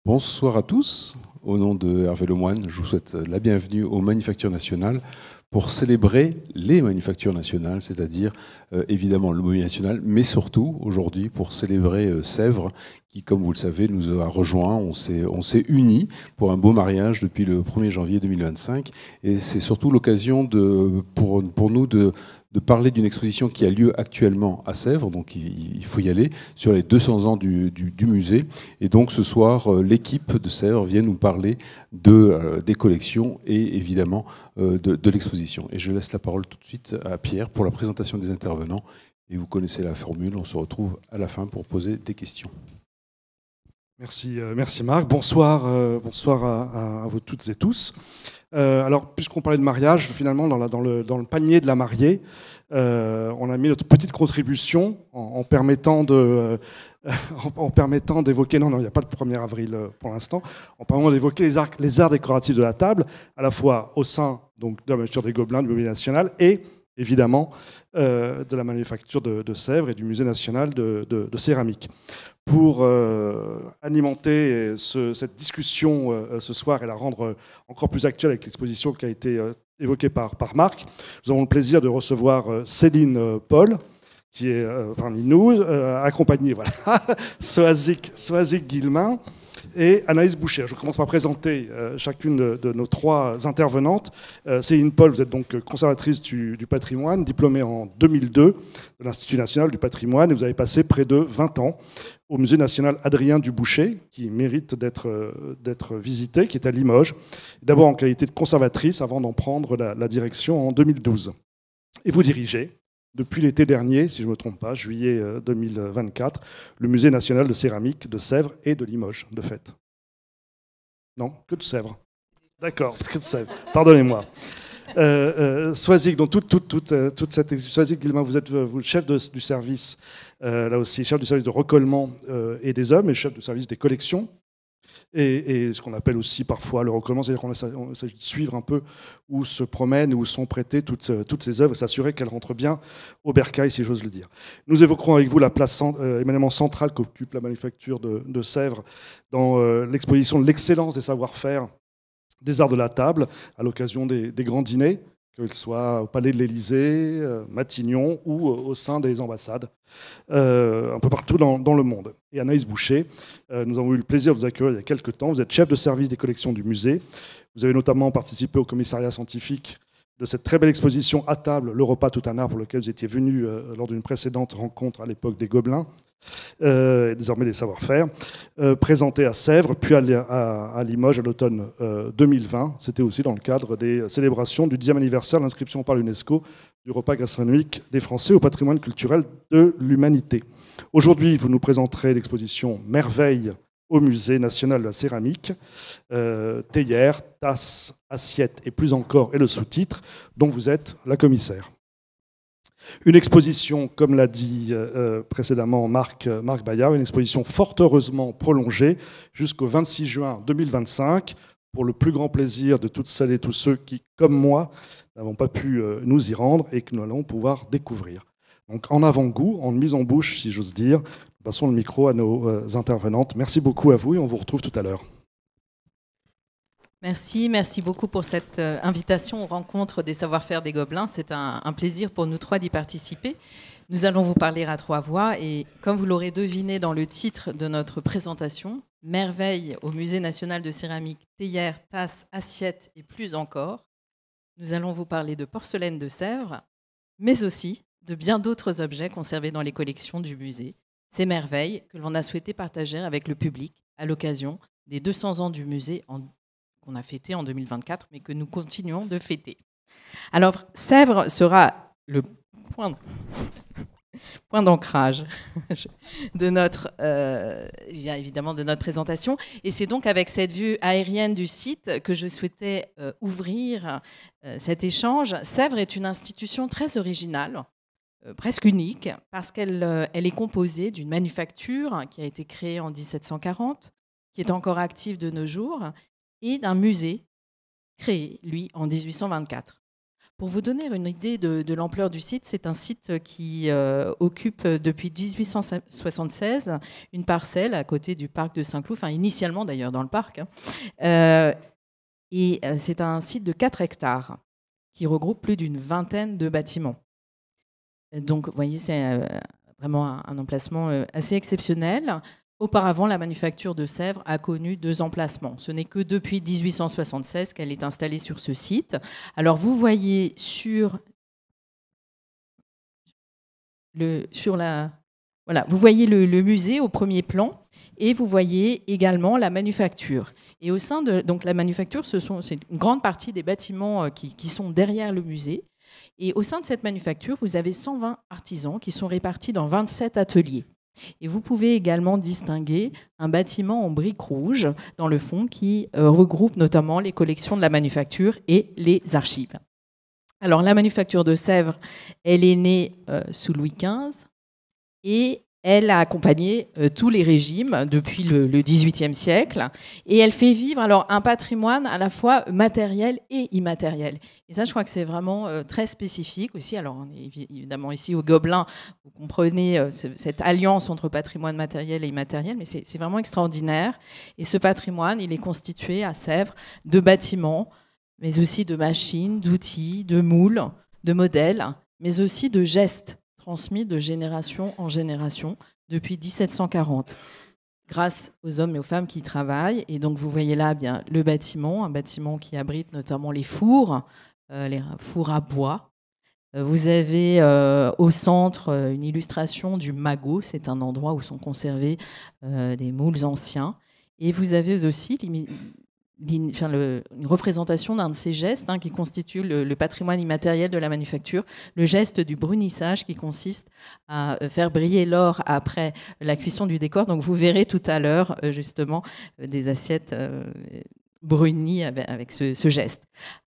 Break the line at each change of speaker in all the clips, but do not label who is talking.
Bonsoir à tous. Au nom de Hervé Lemoine, je vous souhaite la bienvenue aux Manufactures Nationales pour célébrer les Manufactures Nationales, c'est-à-dire évidemment le mobilier national, mais surtout aujourd'hui pour célébrer Sèvres, qui, comme vous le savez, nous a rejoints. On s'est unis pour un beau mariage depuis le 1er janvier 2025. Et c'est surtout l'occasion pour nous de parler d'une exposition qui a lieu actuellement à Sèvres, donc il faut y aller, sur les 200 ans du musée. Et donc ce soir, l'équipe de Sèvres vient nous parler des collections et évidemment de l'exposition. Et je laisse la parole tout de suite à Pierre pour la présentation des intervenants. Et vous connaissez la formule, on se retrouve à la fin pour poser des questions.
Merci, merci Marc. Bonsoir, bonsoir à vous toutes et tous. Alors, puisqu'on parlait de mariage, finalement, dans le panier de la mariée, on a mis notre petite contribution en permettant d'évoquer, non, il n'y a pas de 1er avril pour l'instant, en permettant d'évoquer les arts décoratifs de la table, à la fois au sein donc, de la Manufacture des Gobelins, du Mobilier National, et évidemment de la Manufacture de Sèvres et du Musée National de Céramique. Pour alimenter cette discussion ce soir et la rendre encore plus actuelle avec l'exposition qui a été évoquée par Marc, nous avons le plaisir de recevoir Céline Paul, qui est parmi nous, accompagnée, voilà, Soazic Guillemin et Anaïs Boucher. Je commence par présenter chacune de nos trois intervenantes. Céline Paul, vous êtes donc conservatrice du patrimoine, diplômée en 2002 de l'Institut national du patrimoine, et vous avez passé près de 20 ans au Musée national Adrien Dubouché, qui mérite d'être visité, qui est à Limoges, d'abord en qualité de conservatrice avant d'en prendre la direction en 2012. Et vous dirigez, depuis l'été dernier, si je ne me trompe pas, juillet 2024, le Musée national de céramique de Sèvres et de Limoges, de fait. Non, que de Sèvres. D'accord, que de Sèvres. Pardonnez-moi. Soazic, donc toute cette Soazic Guillemin, vous êtes chef du service, là aussi, chef du service de recollement et des hommes et chef du service des collections. Et ce qu'on appelle aussi parfois le recollement, c'est-à-dire qu'on essaie de suivre un peu où se promènent, où sont prêtées toutes ces œuvres et s'assurer qu'elles rentrent bien au bercail, si j'ose le dire. Nous évoquerons avec vous la place éminemment centrale qu'occupe la Manufacture de Sèvres dans l'exposition de l'excellence des savoir-faire des arts de la table à l'occasion des grands dîners, qu'ils soient au Palais de l'Élysée, Matignon ou au sein des ambassades, un peu partout dans le monde. Et Anaïs Boucher, nous avons eu le plaisir de vous accueillir il y a quelques temps. Vous êtes chef de service des collections du musée. Vous avez notamment participé au commissariat scientifique de cette très belle exposition à table, Le repas tout un art, pour lequel vous étiez venu lors d'une précédente rencontre à l'époque des Gobelins, désormais des savoir-faire, présenté à Sèvres, puis à Limoges à l'automne 2020. C'était aussi dans le cadre des célébrations du 10e anniversaire de l'inscription par l'UNESCO du repas gastronomique des Français au patrimoine culturel de l'humanité. Aujourd'hui, vous nous présenterez l'exposition Merveille au Musée national de la céramique, théières, tasses, assiettes et plus encore, et le sous-titre, dont vous êtes la commissaire. Une exposition, comme l'a dit précédemment Marc Bayard, une exposition fort heureusement prolongée jusqu'au 26 juin 2025, pour le plus grand plaisir de toutes celles et tous ceux qui, comme moi, n'avons pas pu nous y rendre et que nous allons pouvoir découvrir. Donc en avant-goût, en mise en bouche, si j'ose dire, passons le micro à nos intervenantes. Merci beaucoup à vous et on vous retrouve tout à l'heure.
Merci beaucoup pour cette invitation aux rencontres des savoir-faire des Gobelins. C'est un plaisir pour nous trois d'y participer. Nous allons vous parler à trois voix et comme vous l'aurez deviné dans le titre de notre présentation, Merveille au Musée national de céramique, théières, tasses, assiettes et plus encore, nous allons vous parler de porcelaine de Sèvres, mais aussi de bien d'autres objets conservés dans les collections du musée. Ces merveilles que l'on a souhaité partager avec le public à l'occasion des 200 ans du musée qu'on a fêté en 2024, mais que nous continuons de fêter. Alors, Sèvres sera le point d'ancrage de évidemment de notre présentation. Et c'est donc avec cette vue aérienne du site que je souhaitais ouvrir cet échange. Sèvres est une institution très originale, presque unique, parce qu'elle est composée d'une manufacture qui a été créée en 1740, qui est encore active de nos jours, et d'un musée créé, lui, en 1824. Pour vous donner une idée de l'ampleur du site, c'est un site qui occupe depuis 1876 une parcelle à côté du parc de Saint-Cloud, enfin initialement d'ailleurs dans le parc. Et c'est un site de 4 hectares qui regroupe plus d'une vingtaine de bâtiments. Donc, vous voyez, c'est vraiment un emplacement assez exceptionnel. Auparavant, la manufacture de Sèvres a connu 2 emplacements. Ce n'est que depuis 1876 qu'elle est installée sur ce site. Alors, vous voyez vous voyez le musée au premier plan et vous voyez également la manufacture. Et au sein de donc la manufacture, c'est une grande partie des bâtiments qui sont derrière le musée. Et au sein de cette manufacture, vous avez 120 artisans qui sont répartis dans 27 ateliers. Et vous pouvez également distinguer un bâtiment en briques rouges dans le fond qui regroupe notamment les collections de la manufacture et les archives. Alors la manufacture de Sèvres, elle est née sous Louis XV et elle a accompagné tous les régimes depuis le XVIIIe siècle et elle fait vivre alors un patrimoine à la fois matériel et immatériel. Et ça, je crois que c'est vraiment très spécifique aussi. Alors, on est évidemment ici au Gobelin, vous comprenez cette alliance entre patrimoine matériel et immatériel, mais c'est vraiment extraordinaire. Et ce patrimoine, il est constitué à Sèvres de bâtiments, mais aussi de machines, d'outils, de moules, de modèles, mais aussi de gestes transmis de génération en génération depuis 1740, grâce aux hommes et aux femmes qui y travaillent. Et donc, vous voyez là bien le bâtiment, un bâtiment qui abrite notamment les fours à bois. Vous avez au centre une illustration du magot, c'est un endroit où sont conservés des moules anciens. Et vous avez aussi une représentation d'un de ces gestes qui constitue le patrimoine immatériel de la manufacture, le geste du brunissage qui consiste à faire briller l'or après la cuisson du décor. Donc vous verrez tout à l'heure justement des assiettes brunies avec ce geste.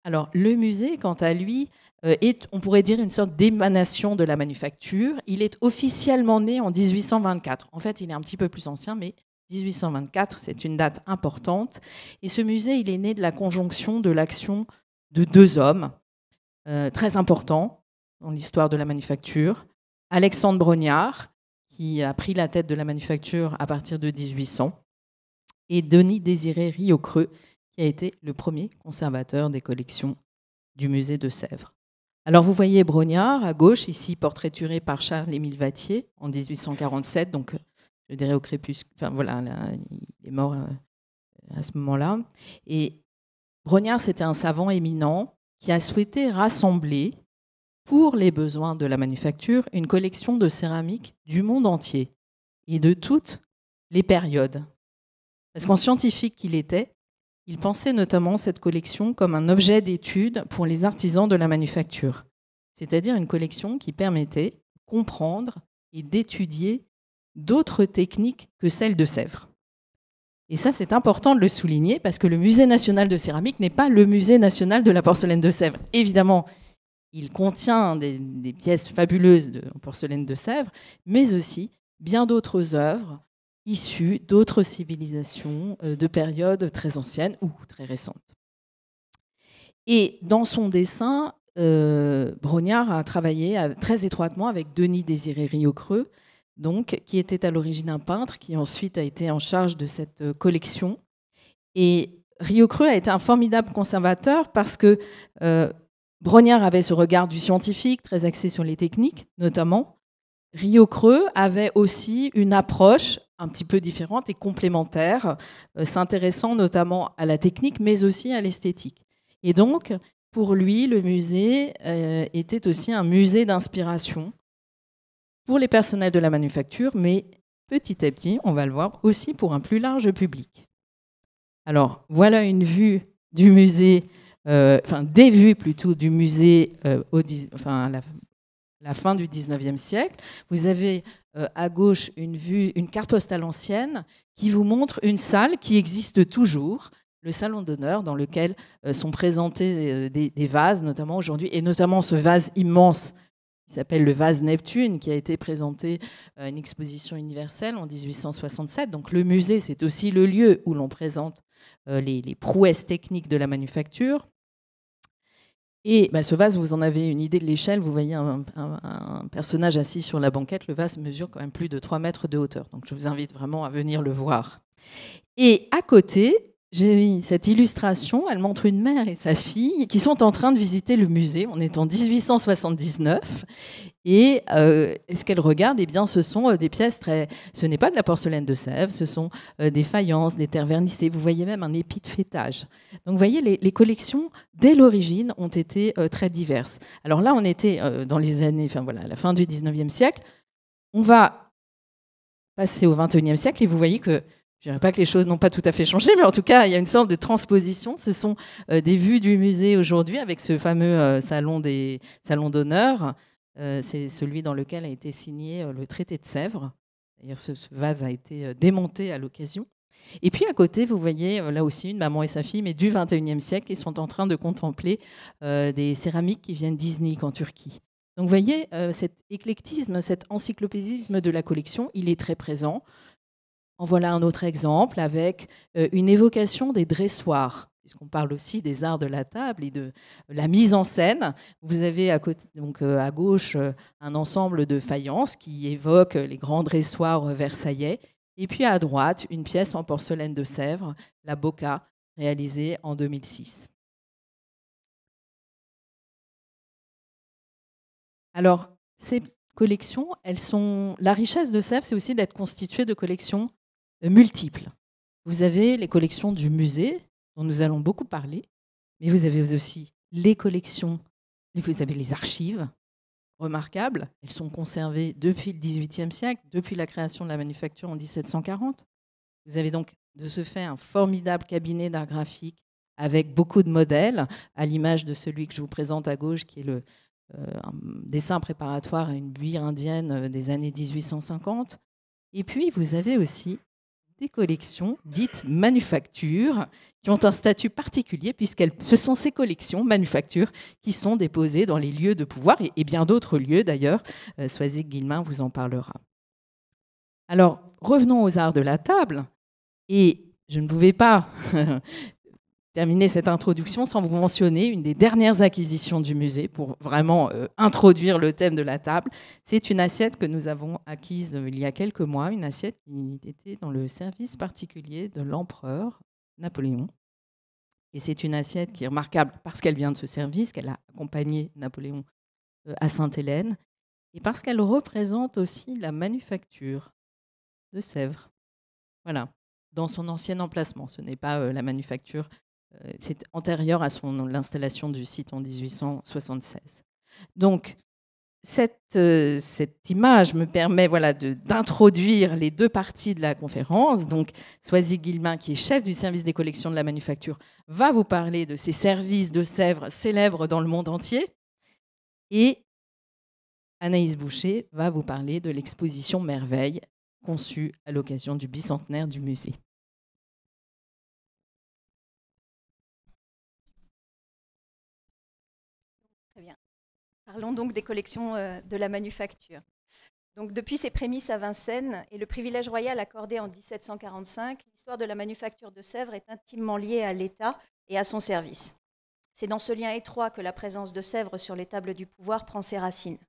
Alors le musée, quant à lui, est, on pourrait dire, une sorte d'émanation de la manufacture. Il est officiellement né en 1824. En fait, il est un petit peu plus ancien, mais 1824, c'est une date importante. Et ce musée, il est né de la conjonction de l'action de 2 hommes très importants dans l'histoire de la manufacture. Alexandre Brognard, qui a pris la tête de la manufacture à partir de 1800, et Denis-Désiré Rieucreux, qui a été le premier conservateur des collections du musée de Sèvres. Alors vous voyez Brognard à gauche, ici portraituré par Charles-Émile Vattier en 1847, donc je dirais au crépuscule, enfin voilà, là, il est mort à ce moment-là. Et Brognard, c'était un savant éminent qui a souhaité rassembler, pour les besoins de la manufacture, une collection de céramique du monde entier et de toutes les périodes. Parce qu'en scientifique qu'il était, il pensait notamment cette collection comme un objet d'étude pour les artisans de la manufacture, c'est-à-dire une collection qui permettait de comprendre et d'étudier d'autres techniques que celles de Sèvres. Et ça, c'est important de le souligner parce que le Musée national de céramique n'est pas le Musée national de la porcelaine de Sèvres. Évidemment, il contient des pièces fabuleuses de porcelaine de Sèvres, mais aussi bien d'autres œuvres issues d'autres civilisations de périodes très anciennes ou très récentes. Et dans son dessin, Brognard a travaillé très étroitement avec Denis-Désiré Rieucreux, donc, qui était à l'origine un peintre, qui ensuite a été en charge de cette collection. Et Rieucreux a été un formidable conservateur parce que Brognard avait ce regard du scientifique, très axé sur les techniques, notamment. Rieucreux avait aussi une approche un petit peu différente et complémentaire, s'intéressant notamment à la technique, mais aussi à l'esthétique. Et donc, pour lui, le musée était aussi un musée d'inspiration pour les personnels de la manufacture, mais petit à petit, on va le voir, aussi pour un plus large public. Alors, voilà une vue du musée, des vues plutôt du musée à la fin du 19e siècle. Vous avez à gauche une carte postale ancienne qui vous montre une salle qui existe toujours, le salon d'honneur dans lequel sont présentés des vases, notamment aujourd'hui, et notamment ce vase immense qui s'appelle le vase Neptune, qui a été présenté à une exposition universelle en 1867. Donc le musée, c'est aussi le lieu où l'on présente les prouesses techniques de la manufacture. Et ce vase, vous en avez une idée de l'échelle. Vous voyez un personnage assis sur la banquette. Le vase mesure quand même plus de 3 mètres de hauteur. Donc je vous invite vraiment à venir le voir. Et à côté, j'ai mis cette illustration. Elle montre une mère et sa fille qui sont en train de visiter le musée. On est en 1879. Et ce qu'elles regardent, eh bien, ce sont des pièces Ce n'est pas de la porcelaine de Sèvres, ce sont des faïences, des terres vernissées. Vous voyez même un épi de fêtage. Donc, vous voyez, les collections, dès l'origine, ont été très diverses. Alors là, on était dans les années, à la fin du 19e siècle. On va passer au 21e siècle et vous voyez que, je ne dirais pas que les choses n'ont pas tout à fait changé, mais en tout cas, il y a une sorte de transposition. Ce sont des vues du musée aujourd'hui avec ce fameux salon d'honneur. C'est celui dans lequel a été signé le traité de Sèvres. D'ailleurs, ce vase a été démonté à l'occasion. Et puis à côté, vous voyez là aussi une maman et sa fille, mais du 21e siècle, qui sont en train de contempler des céramiques qui viennent d'Iznik en Turquie. Donc vous voyez, cet éclectisme, cet encyclopédisme de la collection, il est très présent. En voilà un autre exemple avec une évocation des dressoirs, puisqu'on parle aussi des arts de la table et de la mise en scène. Vous avez à gauche un ensemble de faïences qui évoquent les grands dressoirs versaillais. Et puis à droite, une pièce en porcelaine de Sèvres, la Boca, réalisée en 2006. Alors, ces collections, la richesse de Sèvres, c'est aussi d'être constituée de collections multiples. Vous avez les collections du musée, dont nous allons beaucoup parler, mais vous avez aussi les collections, vous avez les archives remarquables. Elles sont conservées depuis le XVIIIe siècle, depuis la création de la manufacture en 1740. Vous avez donc de ce fait un formidable cabinet d'art graphique avec beaucoup de modèles, à l'image de celui que je vous présente à gauche, qui est un dessin préparatoire à une buire indienne des années 1850. Et puis, vous avez aussi des collections dites manufactures qui ont un statut particulier ce sont ces collections manufactures qui sont déposées dans les lieux de pouvoir et bien d'autres lieux d'ailleurs. Soisig Guillemin vous en parlera. Alors, revenons aux arts de la table et je ne pouvais pas terminer cette introduction sans vous mentionner une des dernières acquisitions du musée pour vraiment introduire le thème de la table. C'est une assiette que nous avons acquise il y a quelques mois, une assiette qui était dans le service particulier de l'empereur Napoléon. Et c'est une assiette qui est remarquable parce qu'elle vient de ce service, qu'elle a accompagné Napoléon à Sainte-Hélène, et parce qu'elle représente aussi la manufacture de Sèvres. Voilà, dans son ancien emplacement. Ce n'est pas la manufacture. C'est antérieur à l'installation du site en 1876. Donc, cette image me permet d'introduire les deux parties de la conférence. Donc, Soisig Guillemin, qui est chef du service des collections de la manufacture, va vous parler de ces services de Sèvres célèbres dans le monde entier. Et Anaïs Boucher va vous parler de l'exposition Merveille, conçue à l'occasion du bicentenaire du musée.
Parlons donc des collections de la manufacture. Donc, depuis ses prémices à Vincennes et le privilège royal accordé en 1745, l'histoire de la manufacture de Sèvres est intimement liée à l'État et à son service. C'est dans ce lien étroit que la présence de Sèvres sur les tables du pouvoir prend ses racines.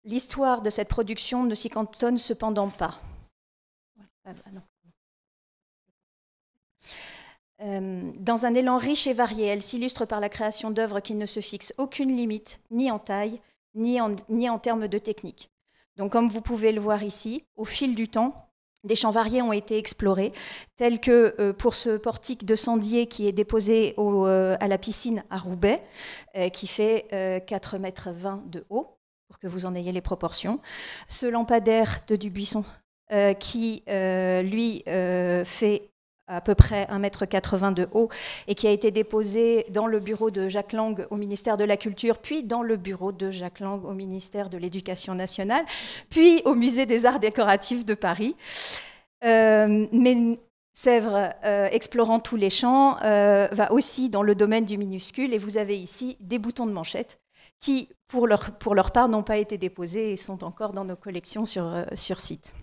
L'histoire de cette production ne s'y cantonne cependant pas. Dans un élan riche et varié, elle s'illustre par la création d'œuvres qui ne se fixent aucune limite, ni en taille, ni en termes de technique. Donc, comme vous pouvez le voir ici, au fil du temps, des champs variés ont été explorés, tels que pour ce portique de Sandier qui est déposé à la piscine à Roubaix, qui fait 4,20 mètres de haut, pour que vous en ayez les proportions. Ce lampadaire de Dubuisson qui, lui, fait à peu près 1,80 m de haut et qui a été déposé dans le bureau de Jacques Lang au ministère de la Culture, puis dans le bureau de Jacques Lang au ministère de l'Éducation nationale, puis au musée des Arts décoratifs de Paris. Mais Sèvres, explorant tous les champs, va aussi dans le domaine du minuscule et vous avez ici des boutons de manchette qui, pour leur part, n'ont pas été déposés et sont encore dans nos collections sur site.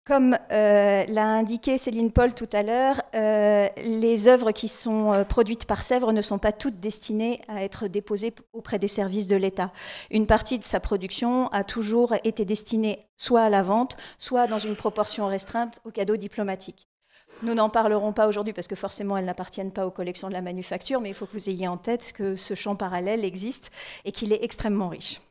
Comme l'a indiqué Céline Paul tout à l'heure, les œuvres qui sont produites par Sèvres ne sont pas toutes destinées à être déposées auprès des services de l'État. Une partie de sa production a toujours été destinée soit à la vente, soit dans une proportion restreinte aux cadeaux diplomatiques. Nous n'en parlerons pas aujourd'hui parce que forcément elles n'appartiennent pas aux collections de la manufacture, mais il faut que vous ayez en tête que ce champ parallèle existe et qu'il est extrêmement riche.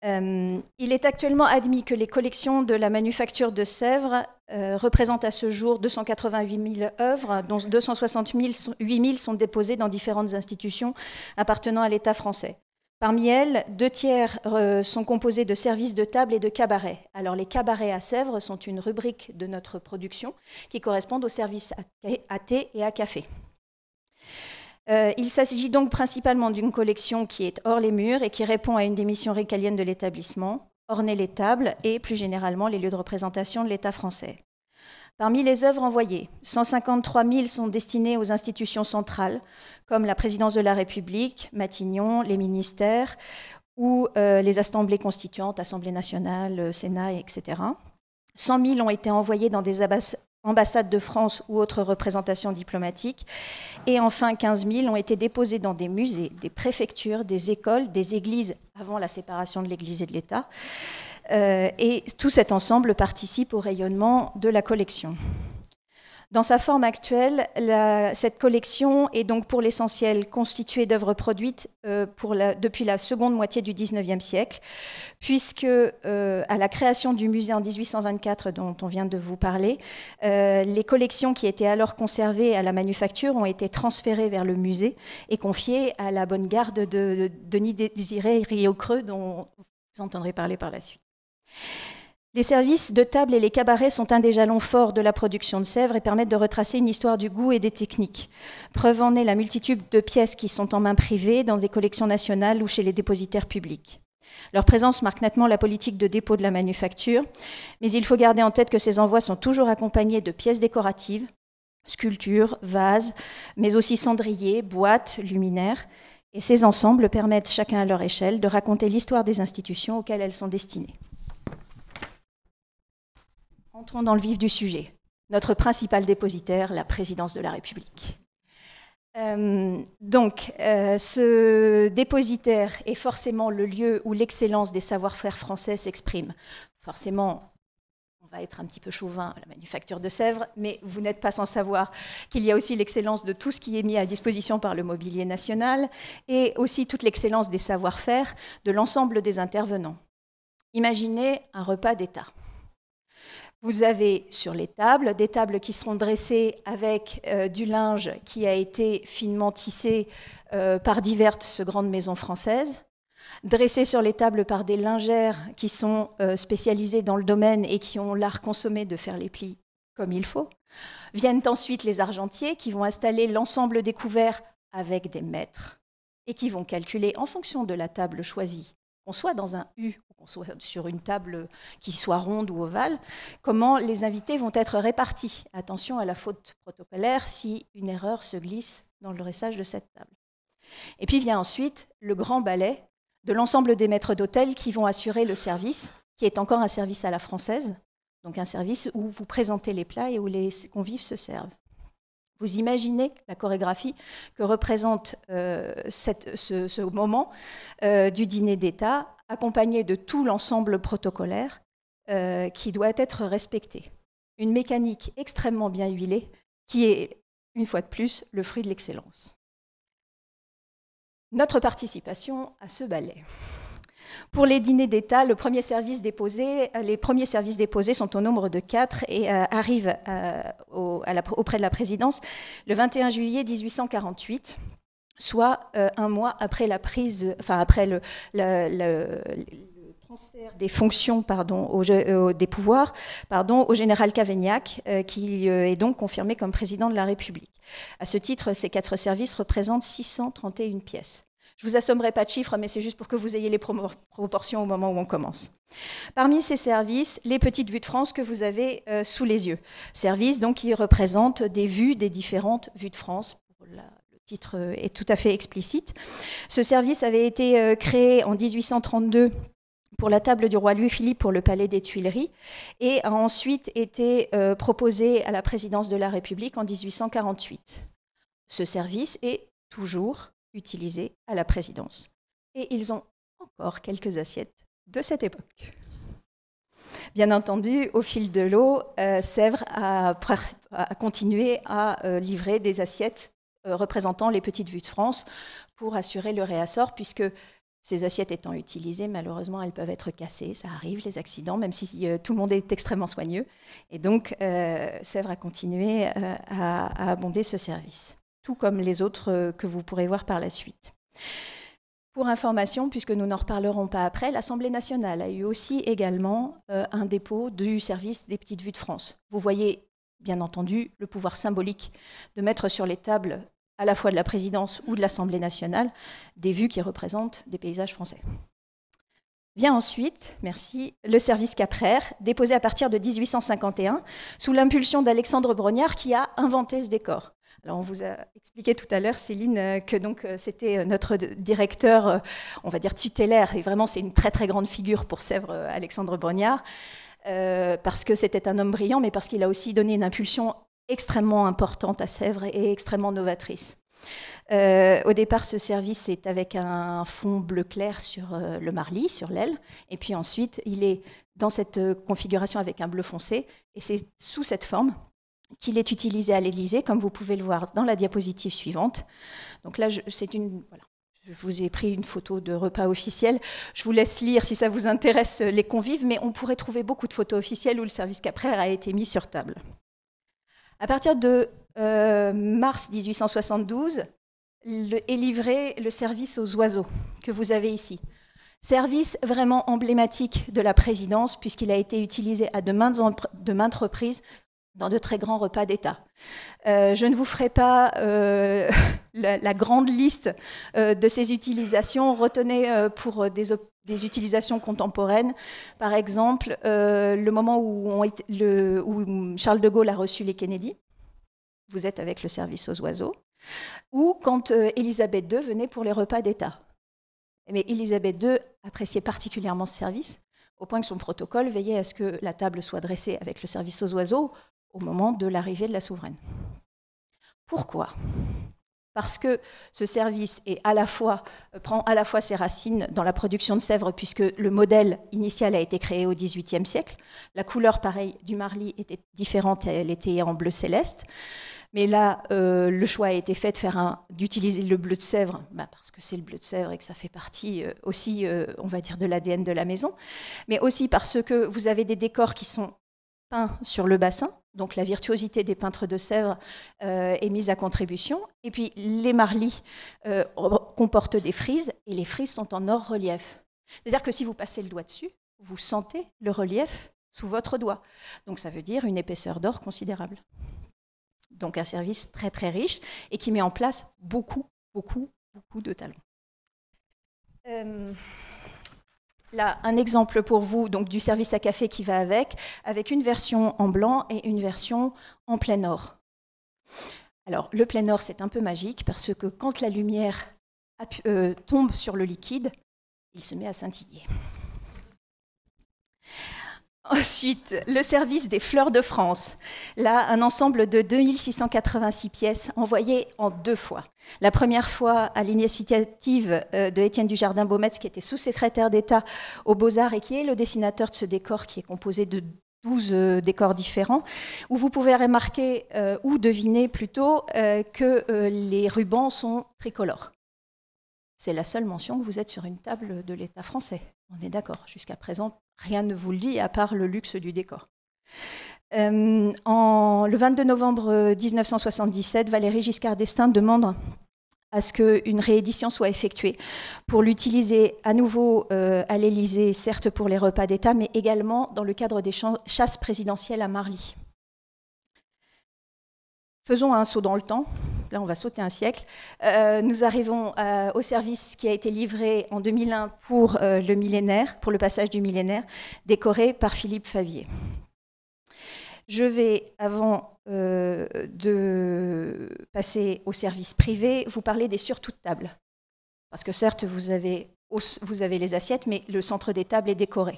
Il est actuellement admis que les collections de la manufacture de Sèvres représentent à ce jour 288 000 œuvres, dont 268 000 sont déposées dans différentes institutions appartenant à l'État français. Parmi elles, 2/3 sont composés de services de table et de cabarets. Alors les cabarets à Sèvres sont une rubrique de notre production qui correspondent aux services à thé et à café. Il s'agit donc principalement d'une collection qui est hors les murs et qui répond à une des missions régaliennes de l'établissement, orner les tables et plus généralement les lieux de représentation de l'État français. Parmi les œuvres envoyées, 153 000 sont destinées aux institutions centrales, comme la présidence de la République, Matignon, les ministères ou les assemblées constituantes, Assemblée nationale, Sénat, etc. 100 000 ont été envoyés dans des ambassades de France ou autres représentations diplomatiques. Et enfin, 15 000 ont été déposés dans des musées, des préfectures, des écoles, des églises, avant la séparation de l'Église et de l'État. Et tout cet ensemble participe au rayonnement de la collection. Dans sa forme actuelle, cette collection est donc pour l'essentiel constituée d'œuvres produites depuis la seconde moitié du XIXe siècle, puisque à la création du musée en 1824 dont on vient de vous parler, les collections qui étaient alors conservées à la manufacture ont été transférées vers le musée et confiées à la bonne garde de Denis-Désiré Rieucreux, dont vous entendrez parler par la suite. Les services de table et les cabarets sont un des jalons forts de la production de Sèvres et permettent de retracer une histoire du goût et des techniques. Preuve en est la multitude de pièces qui sont en main privée dans des collections nationales ou chez les dépositaires publics. Leur présence marque nettement la politique de dépôt de la manufacture, mais il faut garder en tête que ces envois sont toujours accompagnés de pièces décoratives, sculptures, vases, mais aussi cendriers, boîtes, luminaires. Et ces ensembles permettent, chacun à leur échelle, de raconter l'histoire des institutions auxquelles elles sont destinées. Entrons dans le vif du sujet. Notre principal dépositaire, la présidence de la République. Ce dépositaire est forcément le lieu où l'excellence des savoir-faire français s'exprime. Forcément, on va être un petit peu chauvin à la manufacture de Sèvres, mais vous n'êtes pas sans savoir qu'il y a aussi l'excellence de tout ce qui est mis à disposition par le mobilier national et aussi toute l'excellence des savoir-faire de l'ensemble des intervenants. Imaginez un repas d'État. Vous avez sur les tables des tables qui seront dressées avec du linge qui a été finement tissé par diverses grandes maisons françaises, dressées sur les tables par des lingères qui sont spécialisées dans le domaine et qui ont l'art consommé de faire les plis comme il faut. Viennent ensuite les argentiers qui vont installer l'ensemble des couverts avec des mètres et qui vont calculer en fonction de la table choisie, qu'on soit dans un U ou qu'on soit sur une table qui soit ronde ou ovale, comment les invités vont être répartis. Attention à la faute protocolaire si une erreur se glisse dans le dressage de cette table. Et puis vient ensuite le grand ballet de l'ensemble des maîtres d'hôtel qui vont assurer le service, qui est encore un service à la française, donc un service où vous présentez les plats et où les convives se servent. Vous imaginez la chorégraphie que représente ce moment du dîner d'État, accompagné de tout l'ensemble protocolaire qui doit être respecté. Une mécanique extrêmement bien huilée qui est, une fois de plus, le fruit de l'excellence. Notre participation à ce ballet. Pour les dîners d'État, les premiers services déposés sont au nombre de 4 et arrivent auprès de la présidence le 21 juillet 1848, soit un mois après le transfert des fonctions des pouvoirs au général Cavaignac, qui est donc confirmé comme président de la République. À ce titre, ces 4 services représentent 631 pièces. Je ne vous assommerai pas de chiffres, mais c'est juste pour que vous ayez les proportions au moment où on commence. Parmi ces services, les petites vues de France que vous avez sous les yeux. Services donc, qui représentent des vues des différentes vues de France. Le titre est tout à fait explicite. Ce service avait été créé en 1832 pour la table du roi Louis-Philippe pour le palais des Tuileries et a ensuite été proposé à la présidence de la République en 1848. Ce service est toujours utilisé à la présidence. Et ils ont encore quelques assiettes de cette époque. Bien entendu, au fil de l'eau, Sèvres a continué à livrer des assiettes représentant les petites vues de France pour assurer le réassort, puisque ces assiettes étant utilisées, malheureusement, elles peuvent être cassées, ça arrive, les accidents, même si tout le monde est extrêmement soigneux. Et donc, Sèvres a continué à abonder ce service, tout comme les autres que vous pourrez voir par la suite. Pour information, puisque nous n'en reparlerons pas après, l'Assemblée nationale a eu aussi également un dépôt du service des petites vues de France. Vous voyez, bien entendu, le pouvoir symbolique de mettre sur les tables à la fois de la présidence ou de l'Assemblée nationale, des vues qui représentent des paysages français. Vient ensuite, merci, le service capraire, déposé à partir de 1851, sous l'impulsion d'Alexandre Brognard, qui a inventé ce décor. Alors on vous a expliqué tout à l'heure, Céline, que donc c'était notre directeur, on va dire tutélaire, et vraiment c'est une très très grande figure pour Sèvres, Alexandre Brognard, parce que c'était un homme brillant, mais parce qu'il a aussi donné une impulsion extrêmement importante à Sèvres et extrêmement novatrice. Au départ, ce service est avec un fond bleu clair sur le marly, sur l'aile, et puis ensuite, il est dans cette configuration avec un bleu foncé, et c'est sous cette forme qu'il est utilisé à l'Élysée, comme vous pouvez le voir dans la diapositive suivante. Donc là, voilà. Je vous ai pris une photo de repas officiel. Je vous laisse lire, si ça vous intéresse, les convives, mais on pourrait trouver beaucoup de photos officielles où le service capraire a été mis sur table. À partir de mars 1872, est livré le service aux oiseaux que vous avez ici. Service vraiment emblématique de la présidence puisqu'il a été utilisé à de maintes reprises dans de très grands repas d'État. Je ne vous ferai pas la grande liste de ces utilisations. Retenez pour des utilisations contemporaines, par exemple, le moment où Charles de Gaulle a reçu les Kennedy. Vous êtes avec le service aux oiseaux. Ou quand Élisabeth II venait pour les repas d'État. Mais Élisabeth II appréciait particulièrement ce service, au point que son protocole veillait à ce que la table soit dressée avec le service aux oiseaux au moment de l'arrivée de la souveraine. Pourquoi ? Parce que ce service prend à la fois ses racines dans la production de Sèvres, puisque le modèle initial a été créé au XVIIIe siècle. La couleur, pareil, du marly était différente, elle était en bleu céleste. Mais là, le choix a été fait d'utiliser le bleu de Sèvres, parce que c'est le bleu de Sèvres et que ça fait partie aussi, on va dire, de l'ADN de la maison, mais aussi parce que vous avez des décors qui sont peints sur le bassin, donc la virtuosité des peintres de Sèvres est mise à contribution, et puis les marlys comportent des frises, et les frises sont en or relief. C'est-à-dire que si vous passez le doigt dessus, vous sentez le relief sous votre doigt. Donc ça veut dire une épaisseur d'or considérable. Donc un service très très riche et qui met en place beaucoup de talents. Là, un exemple pour vous donc, du service à café qui va avec une version en blanc et une version en plein or. Alors le plein or, c'est un peu magique parce que quand la lumière tombe sur le liquide, il se met à scintiller. Ensuite, le service des fleurs de France. Là, un ensemble de 2686 pièces envoyées en 2 fois. La première fois à l'initiative de Étienne Dujardin-Baumetz, qui était sous-secrétaire d'État aux Beaux-Arts et qui est le dessinateur de ce décor qui est composé de 12 décors différents, où vous pouvez remarquer ou deviner plutôt que les rubans sont tricolores. C'est la seule mention que vous êtes sur une table de l'État français. On est d'accord, jusqu'à présent, rien ne vous le dit, à part le luxe du décor. Le 22 novembre 1977, Valéry Giscard d'Estaing demande à ce qu'une réédition soit effectuée pour l'utiliser à nouveau à l'Élysée, certes pour les repas d'État, mais également dans le cadre des chasses présidentielles à Marly. Faisons un saut dans le temps. Là, on va sauter un siècle. Nous arrivons au service qui a été livré en 2001 pour le millénaire, pour le passage du millénaire, décoré par Philippe Favier. Je vais, avant de passer au service privé, vous parler des surtout de table. Parce que certes, vous avez vous avez les assiettes, mais le centre des tables est décoré.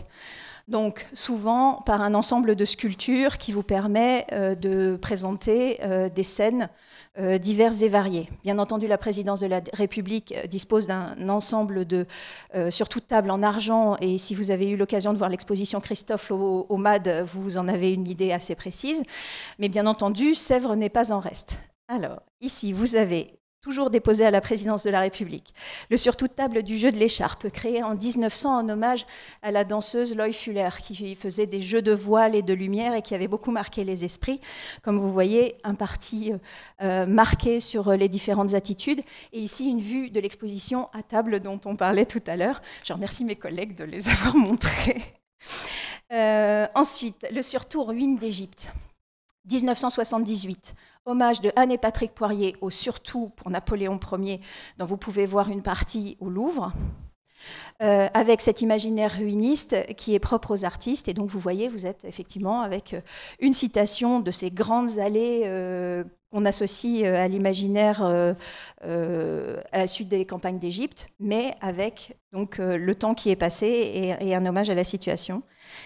Donc souvent par un ensemble de sculptures qui vous permet de présenter des scènes diverses et variées. Bien entendu, la présidence de la République dispose d'un ensemble de surtout de tables en argent, et si vous avez eu l'occasion de voir l'exposition Christophe au MAD, vous en avez une idée assez précise. Mais bien entendu, Sèvres n'est pas en reste. Alors, ici, vous avez toujours déposé à la présidence de la République le surtout de table du jeu de l'écharpe, créé en 1900 en hommage à la danseuse Loie Fuller, qui faisait des jeux de voile et de lumière et qui avait beaucoup marqué les esprits. Comme vous voyez, un parti marqué sur les différentes attitudes. Et ici, une vue de l'exposition à table dont on parlait tout à l'heure. Je remercie mes collègues de les avoir montrés. Ensuite, le surtout ruines d'Égypte, 1978. Hommage de Anne et Patrick Poirier au surtout pour Napoléon Ier, dont vous pouvez voir une partie au Louvre, avec cet imaginaire ruiniste qui est propre aux artistes. Et donc vous voyez, vous êtes effectivement avec une citation de ces grandes allées qu'on associe à l'imaginaire à la suite des campagnes d'Égypte, mais avec donc, le temps qui est passé et un hommage à la situation.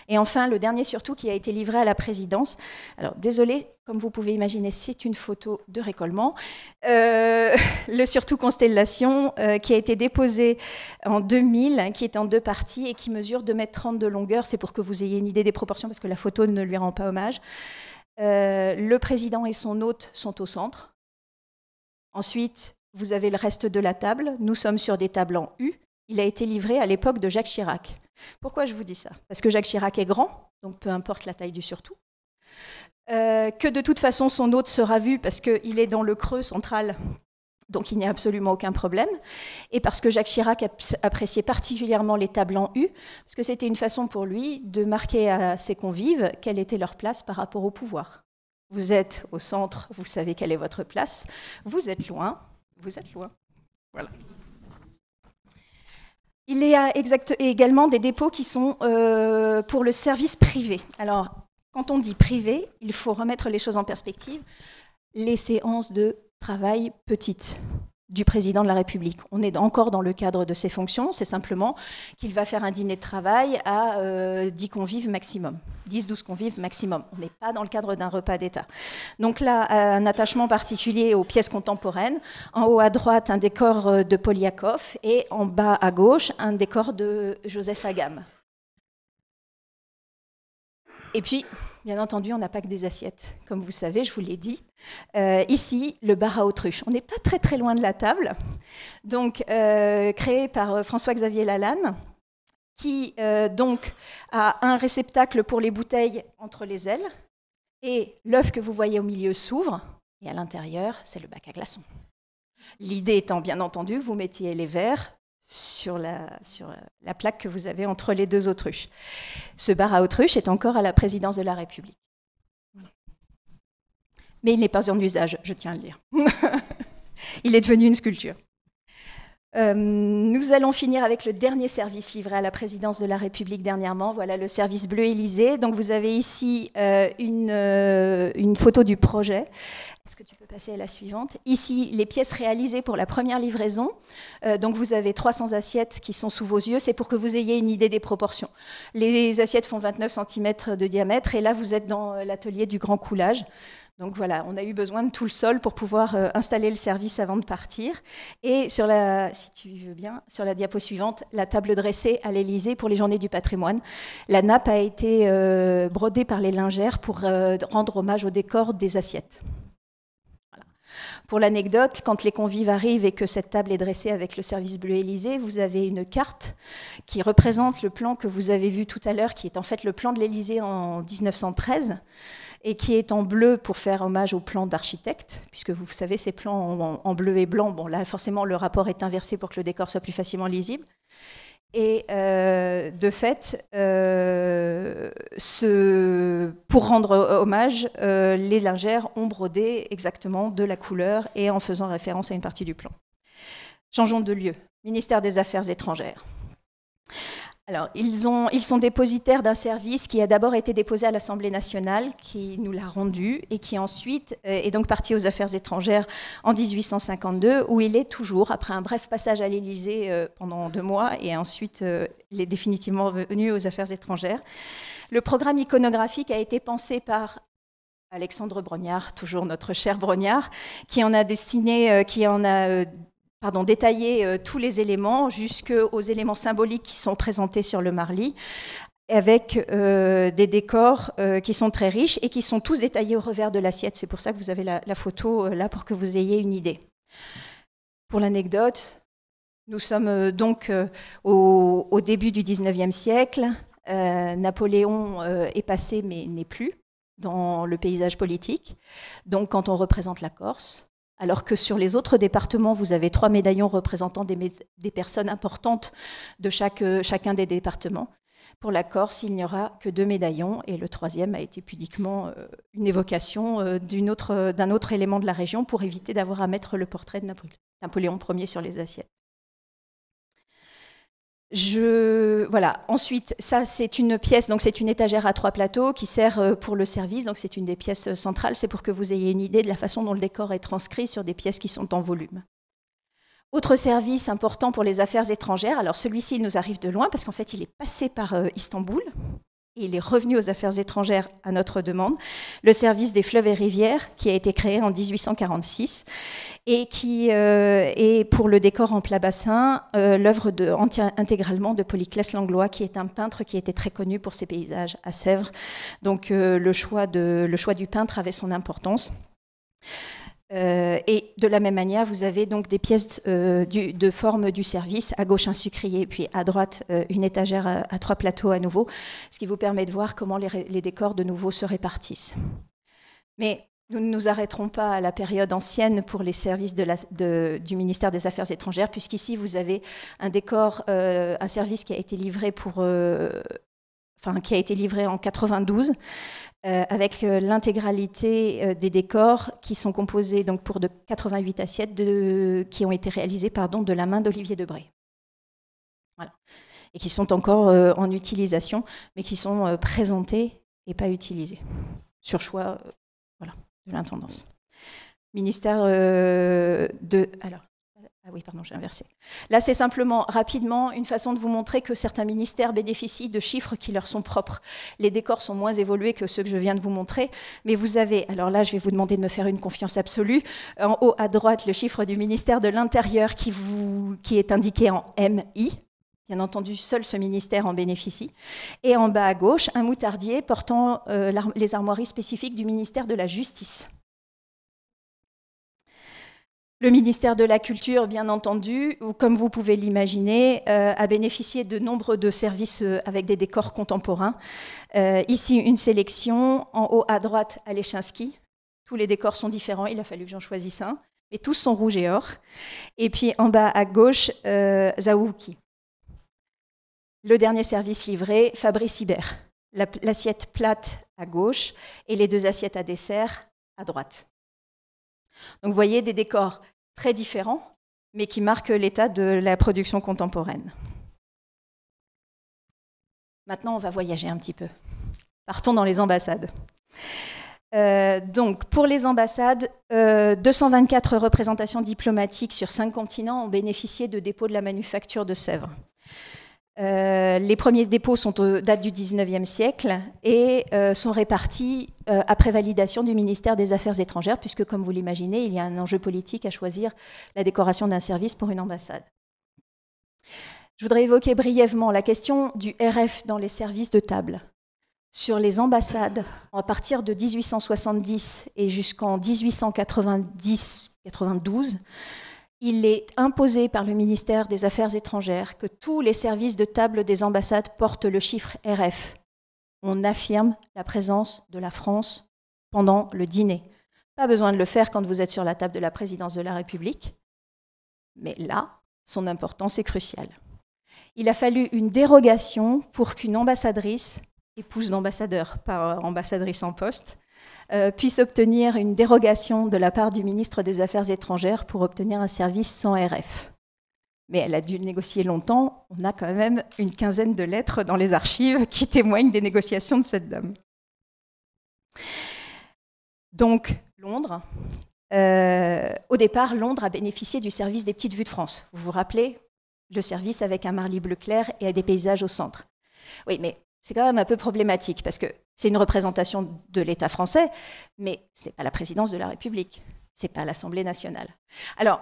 Et enfin, le dernier surtout qui a été livré à la présidence. Alors, désolé, comme vous pouvez imaginer, c'est une photo de récollement. Le surtout Constellation qui a été déposé en 2000, qui est en 2 parties et qui mesure 2,30 m de longueur. C'est pour que vous ayez une idée des proportions, parce que la photo ne lui rend pas hommage. Le président et son hôte sont au centre. Ensuite, vous avez le reste de la table. Nous sommes sur des tables en U. Il a été livré à l'époque de Jacques Chirac. Pourquoi je vous dis ça? Parce que Jacques Chirac est grand, donc peu importe la taille du surtout. Que de toute façon, son hôte sera vu parce qu'il est dans le creux central, donc il n'y a absolument aucun problème. Et parce que Jacques Chirac appréciait particulièrement les tables en U, parce que c'était une façon pour lui de marquer à ses convives quelle était leur place par rapport au pouvoir. Vous êtes au centre, vous savez quelle est votre place. Vous êtes loin, vous êtes loin. Voilà. Il y a également des dépôts qui sont pour le service privé. Alors, quand on dit privé, il faut remettre les choses en perspective. Les séances de travail petites du président de la République. On est encore dans le cadre de ses fonctions, c'est simplement qu'il va faire un dîner de travail à 10 convives maximum, 10-12 convives maximum. On n'est pas dans le cadre d'un repas d'État. Donc là, un attachement particulier aux pièces contemporaines. En haut à droite, un décor de Poliakov et en bas à gauche, un décor de Joseph Agam. Et puis, bien entendu, on n'a pas que des assiettes. Comme vous savez, je vous l'ai dit. Ici, le bar à autruche. On n'est pas très très loin de la table. Donc, créé par François-Xavier Lalanne, qui donc a un réceptacle pour les bouteilles entre les ailes. Et l'œuf que vous voyez au milieu s'ouvre. Et à l'intérieur, c'est le bac à glaçons. L'idée étant, bien entendu, que vous mettiez les verres sur la plaque que vous avez entre les 2 autruches. Ce bar à autruche est encore à la présidence de la République. Mais il n'est pas en usage, je tiens à le dire. Il est devenu une sculpture. Nous allons finir avec le dernier service livré à la présidence de la République dernièrement. Voilà le service bleu Élysée. Donc vous avez ici une photo du projet. Est-ce que tu peux passer à la suivante? Ici, les pièces réalisées pour la première livraison. Donc vous avez 300 assiettes qui sont sous vos yeux. C'est pour que vous ayez une idée des proportions. Les assiettes font 29 cm de diamètre et là, vous êtes dans l'atelier du grand coulage. Donc voilà, on a eu besoin de tout le sol pour pouvoir installer le service avant de partir. Et si tu veux bien, sur la diapo suivante, la table dressée à l'Élysée pour les Journées du patrimoine. La nappe a été brodée par les lingères pour rendre hommage au décor des assiettes. Voilà. Pour l'anecdote, quand les convives arrivent et que cette table est dressée avec le service bleu Élysée, vous avez une carte qui représente le plan que vous avez vu tout à l'heure, qui est en fait le plan de l'Élysée en 1913. Et qui est en bleu pour faire hommage au plan d'architecte, puisque vous savez, ces plans en bleu et blanc, bon là forcément le rapport est inversé pour que le décor soit plus facilement lisible. Et de fait, pour rendre hommage, les lingères ont brodé exactement de la couleur et en faisant référence à une partie du plan. Changeons de lieu, ministère des Affaires étrangères. Alors, ils sont dépositaires d'un service qui a d'abord été déposé à l'Assemblée nationale, qui nous l'a rendu, et qui ensuite est donc parti aux Affaires étrangères en 1852, où il est toujours, après un bref passage à l'Élysée pendant 2 mois, et ensuite il est définitivement revenu aux Affaires étrangères. Le programme iconographique a été pensé par Alexandre Brognard, toujours notre cher Brognard, qui en a détaillé tous les éléments jusqu'aux éléments symboliques qui sont présentés sur le marli, avec des décors qui sont très riches et qui sont tous détaillés au revers de l'assiette. C'est pour ça que vous avez la photo là pour que vous ayez une idée. Pour l'anecdote, nous sommes donc au début du 19e siècle. Napoléon est passé mais n'est plus dans le paysage politique. Donc quand on représente la Corse, alors que sur les autres départements, vous avez 3 médaillons représentant des personnes importantes de chacun des départements. Pour la Corse, il n'y aura que 2 médaillons, et le 3e a été pudiquement une évocation d'un autre élément de la région pour éviter d'avoir à mettre le portrait de Napoléon Ier sur les assiettes. Voilà. Ensuite, ça c'est une pièce, donc c'est une étagère à 3 plateaux qui sert pour le service, donc c'est une des pièces centrales, c'est pour que vous ayez une idée de la façon dont le décor est transcrit sur des pièces qui sont en volume. Autre service important pour les affaires étrangères, alors celui-ci il nous arrive de loin parce qu'en fait il est passé par Istanbul et il est revenu aux affaires étrangères à notre demande, le service des fleuves et rivières qui a été créé en 1846 et qui est pour le décor en plat bassin l'œuvre intégralement de Polyclès Langlois, qui est un peintre qui était très connu pour ses paysages à Sèvres. Donc le choix du peintre avait son importance. Et de la même manière, vous avez donc des pièces de forme du service, à gauche un sucrier, puis à droite une étagère à 3 plateaux à nouveau, ce qui vous permet de voir comment les décors de nouveau se répartissent. Mais nous ne nous arrêterons pas à la période ancienne pour les services du ministère des Affaires étrangères, puisqu'ici vous avez un décor, un service qui a été livré qui a été livré en 92, avec l'intégralité des décors qui sont composés donc pour de 88 assiettes qui ont été réalisées de la main d'Olivier Debré. Voilà. Et qui sont encore en utilisation, mais qui sont présentées et pas utilisées, sur choix de l'intendance. Ministère Ah oui, pardon, j'ai inversé. Là, c'est simplement, rapidement, une façon de vous montrer que certains ministères bénéficient de chiffres qui leur sont propres. Les décors sont moins évolués que ceux que je viens de vous montrer, mais vous avez, alors là, je vais vous demander de me faire une confiance absolue, en haut à droite, le chiffre du ministère de l'Intérieur qui est indiqué en MI. Bien entendu, seul ce ministère en bénéficie. Et en bas à gauche, un moutardier portant les armoiries spécifiques du ministère de la Justice. Le ministère de la Culture, bien entendu, comme vous pouvez l'imaginer, a bénéficié de nombre de services avec des décors contemporains. Ici, une sélection. En haut à droite, Alechinsky. Tous les décors sont différents, il a fallu que j'en choisisse un. Mais tous sont rouges et or. Et puis en bas à gauche, Zaouki. Le dernier service livré, Fabrice Hibert. L'assiette plate à gauche et les 2 assiettes à dessert à droite. Donc vous voyez des décors très différents, mais qui marquent l'état de la production contemporaine. Maintenant, on va voyager un petit peu. Partons dans les ambassades. Donc, pour les ambassades, 224 représentations diplomatiques sur 5 continents ont bénéficié de dépôts de la manufacture de Sèvres. Les premiers dépôts datent du 19e siècle et sont répartis après validation du ministère des Affaires étrangères, puisque, comme vous l'imaginez, il y a un enjeu politique à choisir la décoration d'un service pour une ambassade. Je voudrais évoquer brièvement la question du RF dans les services de table. Sur les ambassades, à partir de 1870 et jusqu'en 1890-92, il est imposé par le ministère des Affaires étrangères que tous les services de table des ambassades portent le chiffre RF. On affirme la présence de la France pendant le dîner. Pas besoin de le faire quand vous êtes sur la table de la présidence de la République, mais là, son importance est cruciale. Il a fallu une dérogation pour qu'une ambassadrice, épouse d'ambassadeur par ambassadrice en poste, puisse obtenir une dérogation de la part du ministre des Affaires étrangères pour obtenir un service sans RF. mais elle a dû négocier longtemps. On a quand même une quinzaine de lettres dans les archives qui témoignent des négociations de cette dame. Donc, Londres. Au départ, Londres a bénéficié du service des Petites Vues de France. Vous vous rappelez, le service avec un marly bleu clair et des paysages au centre. Oui, mais c'est quand même un peu problématique parce que c'est une représentation de l'État français, mais ce n'est pas la présidence de la République, ce n'est pas l'Assemblée nationale. Alors,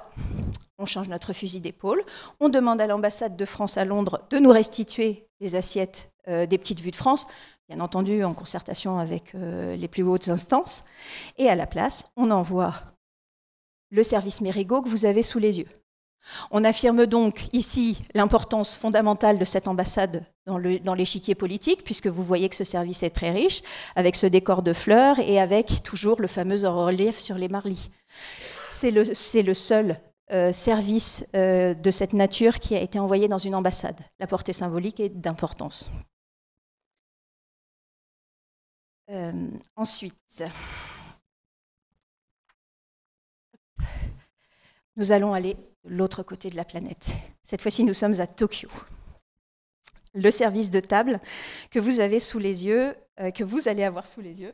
on change notre fusil d'épaule, on demande à l'ambassade de France à Londres de nous restituer les assiettes des Petites Vues de France, bien entendu en concertation avec les plus hautes instances, et à la place, on envoie le service Mérigot que vous avez sous les yeux. On affirme donc ici l'importance fondamentale de cette ambassade dans l'échiquier politique, puisque vous voyez que ce service est très riche, avec ce décor de fleurs et avec toujours le fameux relief sur les marlis. C'est le seul service de cette nature qui a été envoyé dans une ambassade. La portée symbolique est d'importance. Ensuite, nous allons aller de l'autre côté de la planète. Cette fois-ci, nous sommes à Tokyo. Le service de table que vous avez sous les yeux, que vous allez avoir sous les yeux,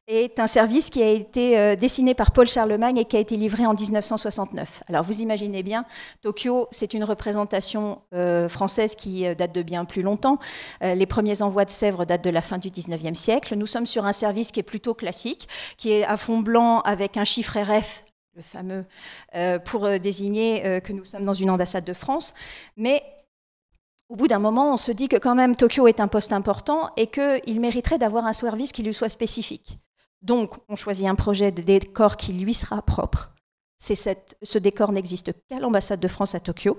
est un service qui a été dessiné par Paul Charlemagne et qui a été livré en 1969. Alors vous imaginez bien, Tokyo, c'est une représentation française qui date de bien plus longtemps. Les premiers envois de Sèvres datent de la fin du 19e siècle. Nous sommes sur un service qui est plutôt classique, qui est à fond blanc avec un chiffre RF, le fameux, pour désigner que nous sommes dans une ambassade de France. Mais au bout d'un moment, on se dit que quand même Tokyo est un poste important et qu'il mériterait d'avoir un service qui lui soit spécifique. Donc, on choisit un projet de décor qui lui sera propre. Ce décor n'existe qu'à l'ambassade de France à Tokyo.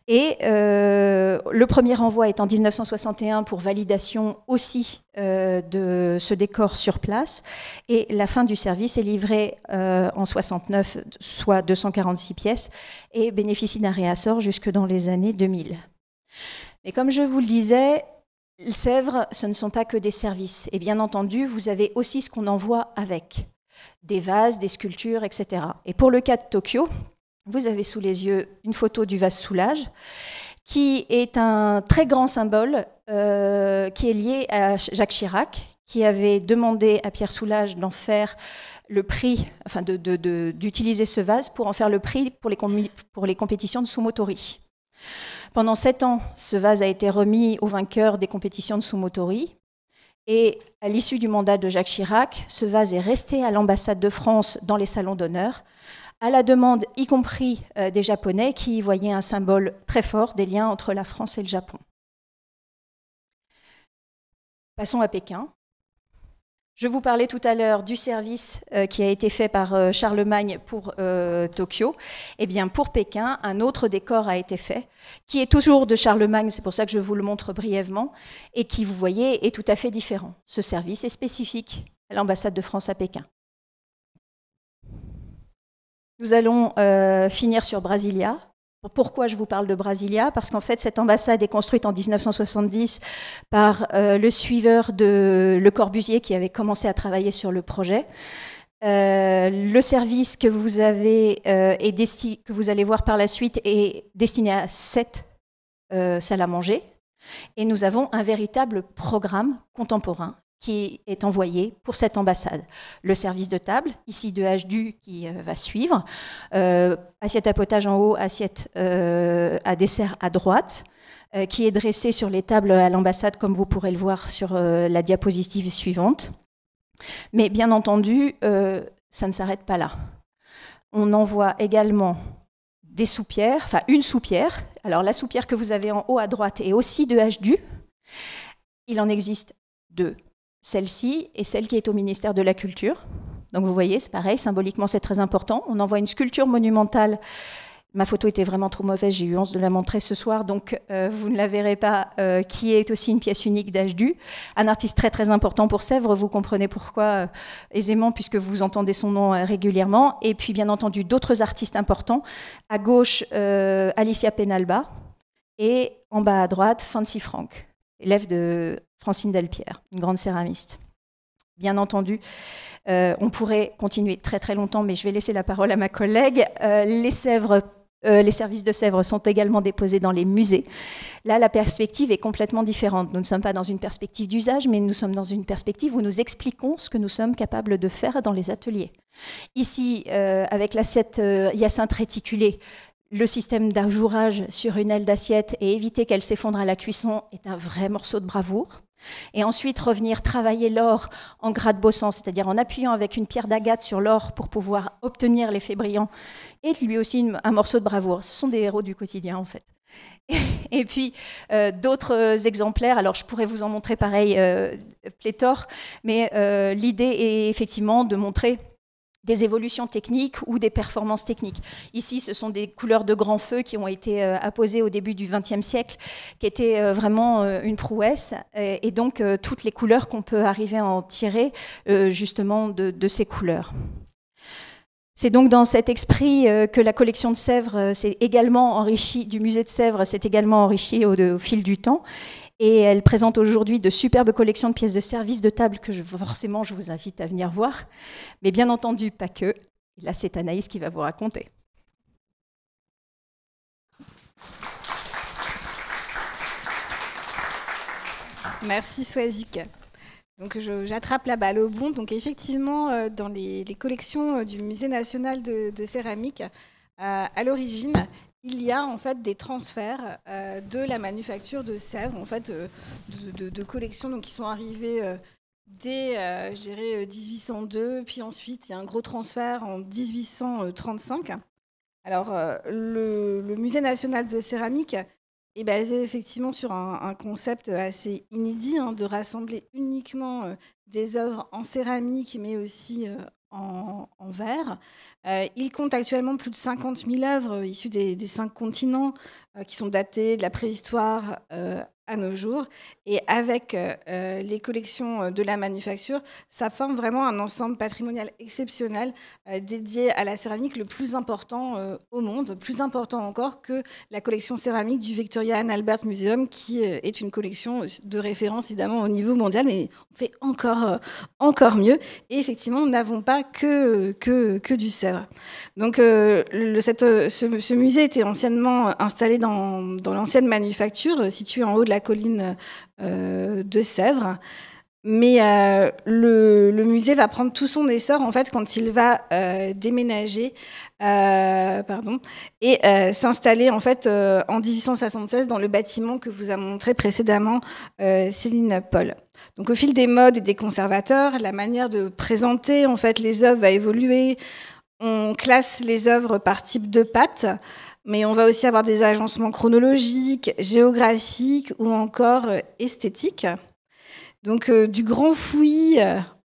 Et le premier envoi est en 1961 pour validation aussi de ce décor sur place. Et la fin du service est livrée en 69, soit 246 pièces, et bénéficie d'un réassort jusque dans les années 2000. Mais comme je vous le disais, Sèvres, ce ne sont pas que des services. Et bien entendu, vous avez aussi ce qu'on envoie avec. Des vases, des sculptures, etc. Et pour le cas de Tokyo, vous avez sous les yeux une photo du vase Soulage, qui est un très grand symbole qui est lié à Jacques Chirac, qui avait demandé à Pierre Soulages d'en faire le prix, enfin d'utiliser ce vase pour en faire le prix pour les compétitions de sumotori. Pendant 7 ans, ce vase a été remis aux vainqueurs des compétitions de sumotori. Et à l'issue du mandat de Jacques Chirac, ce vase est resté à l'ambassade de France dans les salons d'honneur, à la demande y compris des Japonais qui y voyaient un symbole très fort des liens entre la France et le Japon. Passons à Pékin. Je vous parlais tout à l'heure du service qui a été fait par Charlemagne pour Tokyo. Eh bien, pour Pékin, un autre décor a été fait, qui est toujours de Charlemagne, c'est pour ça que je vous le montre brièvement, et qui, vous voyez, est tout à fait différent. Ce service est spécifique à l'ambassade de France à Pékin. Nous allons finir sur Brasilia. Pourquoi je vous parle de Brasilia? Parce qu'en fait, cette ambassade est construite en 1970 par le suiveur de Le Corbusier qui avait commencé à travailler sur le projet. Le service que vous avez que vous allez voir par la suite est destiné à 7 salles à manger. Et nous avons un véritable programme contemporain qui est envoyé pour cette ambassade. Le service de table, ici de HDU qui va suivre, assiette à potage en haut, assiette à dessert à droite, qui est dressé sur les tables à l'ambassade, comme vous pourrez le voir sur la diapositive suivante. Mais bien entendu, ça ne s'arrête pas là. On envoie également des soupières, enfin une soupière. Alors la soupière que vous avez en haut à droite est aussi de HDU. Il en existe 2. Celle-ci et celle qui est au ministère de la Culture. Donc vous voyez, c'est pareil, symboliquement c'est très important. On envoie une sculpture monumentale. Ma photo était vraiment trop mauvaise, j'ai eu honte de la montrer ce soir, donc vous ne la verrez pas, qui est aussi une pièce unique d'HDU. Un artiste très très important pour Sèvres, vous comprenez pourquoi aisément, puisque vous entendez son nom régulièrement. Et puis bien entendu d'autres artistes importants. À gauche, Alicia Penalba, et en bas à droite, Fancy Frank, élève de Francine Delpierre, une grande céramiste. Bien entendu, on pourrait continuer très très longtemps, mais je vais laisser la parole à ma collègue. Les Sèvres les services de Sèvres sont également déposés dans les musées. Là, la perspective est complètement différente. Nous ne sommes pas dans une perspective d'usage, mais nous sommes dans une perspective où nous expliquons ce que nous sommes capables de faire dans les ateliers. Ici, avec l'assiette hyacinthe réticulée, le système d'ajourage sur une aile d'assiette et éviter qu'elle s'effondre à la cuisson est un vrai morceau de bravoure. Et ensuite, revenir travailler l'or en grade bossant, c'est-à-dire en appuyant avec une pierre d'agate sur l'or pour pouvoir obtenir l'effet brillant, est lui aussi un morceau de bravoure. Ce sont des héros du quotidien, en fait. Et puis, d'autres exemplaires, alors je pourrais vous en montrer pareil, pléthore, mais l'idée est effectivement de montrer des évolutions techniques ou des performances techniques. Ici, ce sont des couleurs de grand feu qui ont été apposées au début du XXe siècle, qui étaient vraiment une prouesse, et donc toutes les couleurs qu'on peut arriver à en tirer justement de ces couleurs. C'est donc dans cet esprit que la collection de Sèvres s'est également enrichie, du musée de Sèvres s'est également enrichie au fil du temps. Et elle présente aujourd'hui de superbes collections de pièces de service de table que forcément je vous invite à venir voir. Mais bien entendu, pas que. Et là, c'est Anaïs qui va vous raconter.
Merci Swazik. Donc j'attrape la balle au bon. Donc effectivement, dans les collections du Musée national de céramique, à l'origine, il y a en fait des transferts de la manufacture de Sèvres, en fait, de collections donc, qui sont arrivées dès, je dirais, 1802, puis ensuite il y a un gros transfert en 1835. Alors le Musée national de céramique est basé effectivement sur un concept assez inédit, de rassembler uniquement des œuvres en céramique, mais aussi en verre. Il compte actuellement plus de 50 000 œuvres issues des 5 continents qui sont datées de la préhistoire à nos jours. Et avec les collections de la manufacture, ça forme vraiment un ensemble patrimonial exceptionnel dédié à la céramique le plus important au monde, plus important encore que la collection céramique du Victoria and Albert Museum, qui est une collection de référence évidemment au niveau mondial, mais on fait encore mieux. Et effectivement, nous n'avons pas que du Sèvres. Donc ce musée était anciennement installé dans l'ancienne manufacture, située en haut de la colline de Sèvres. Mais le musée va prendre tout son essor en fait quand il va déménager et s'installer en fait en 1876 dans le bâtiment que vous a montré précédemment Céline Paul. Donc au fil des modes et des conservateurs, la manière de présenter en fait les œuvres va évoluer. On classe les œuvres par type de pâte, mais on va aussi avoir des agencements chronologiques, géographiques ou encore esthétiques. Donc du grand fouillis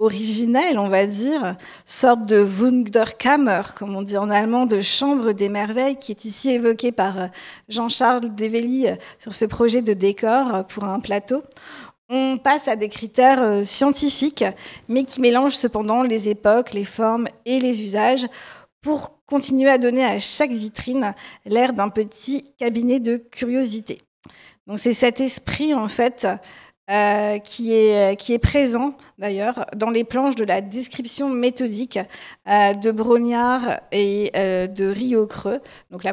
originel, on va dire, sorte de Wunderkammer, comme on dit en allemand, de chambre des merveilles, qui est ici évoqué par Jean-Charles Develly sur ce projet de décor pour un plateau. On passe à des critères scientifiques, mais qui mélangent cependant les époques, les formes et les usages pour continuer à donner à chaque vitrine l'air d'un petit cabinet de curiosité. Donc c'est cet esprit en fait qui est présent d'ailleurs dans les planches de la description méthodique de Brognard et de Rieucreux, donc la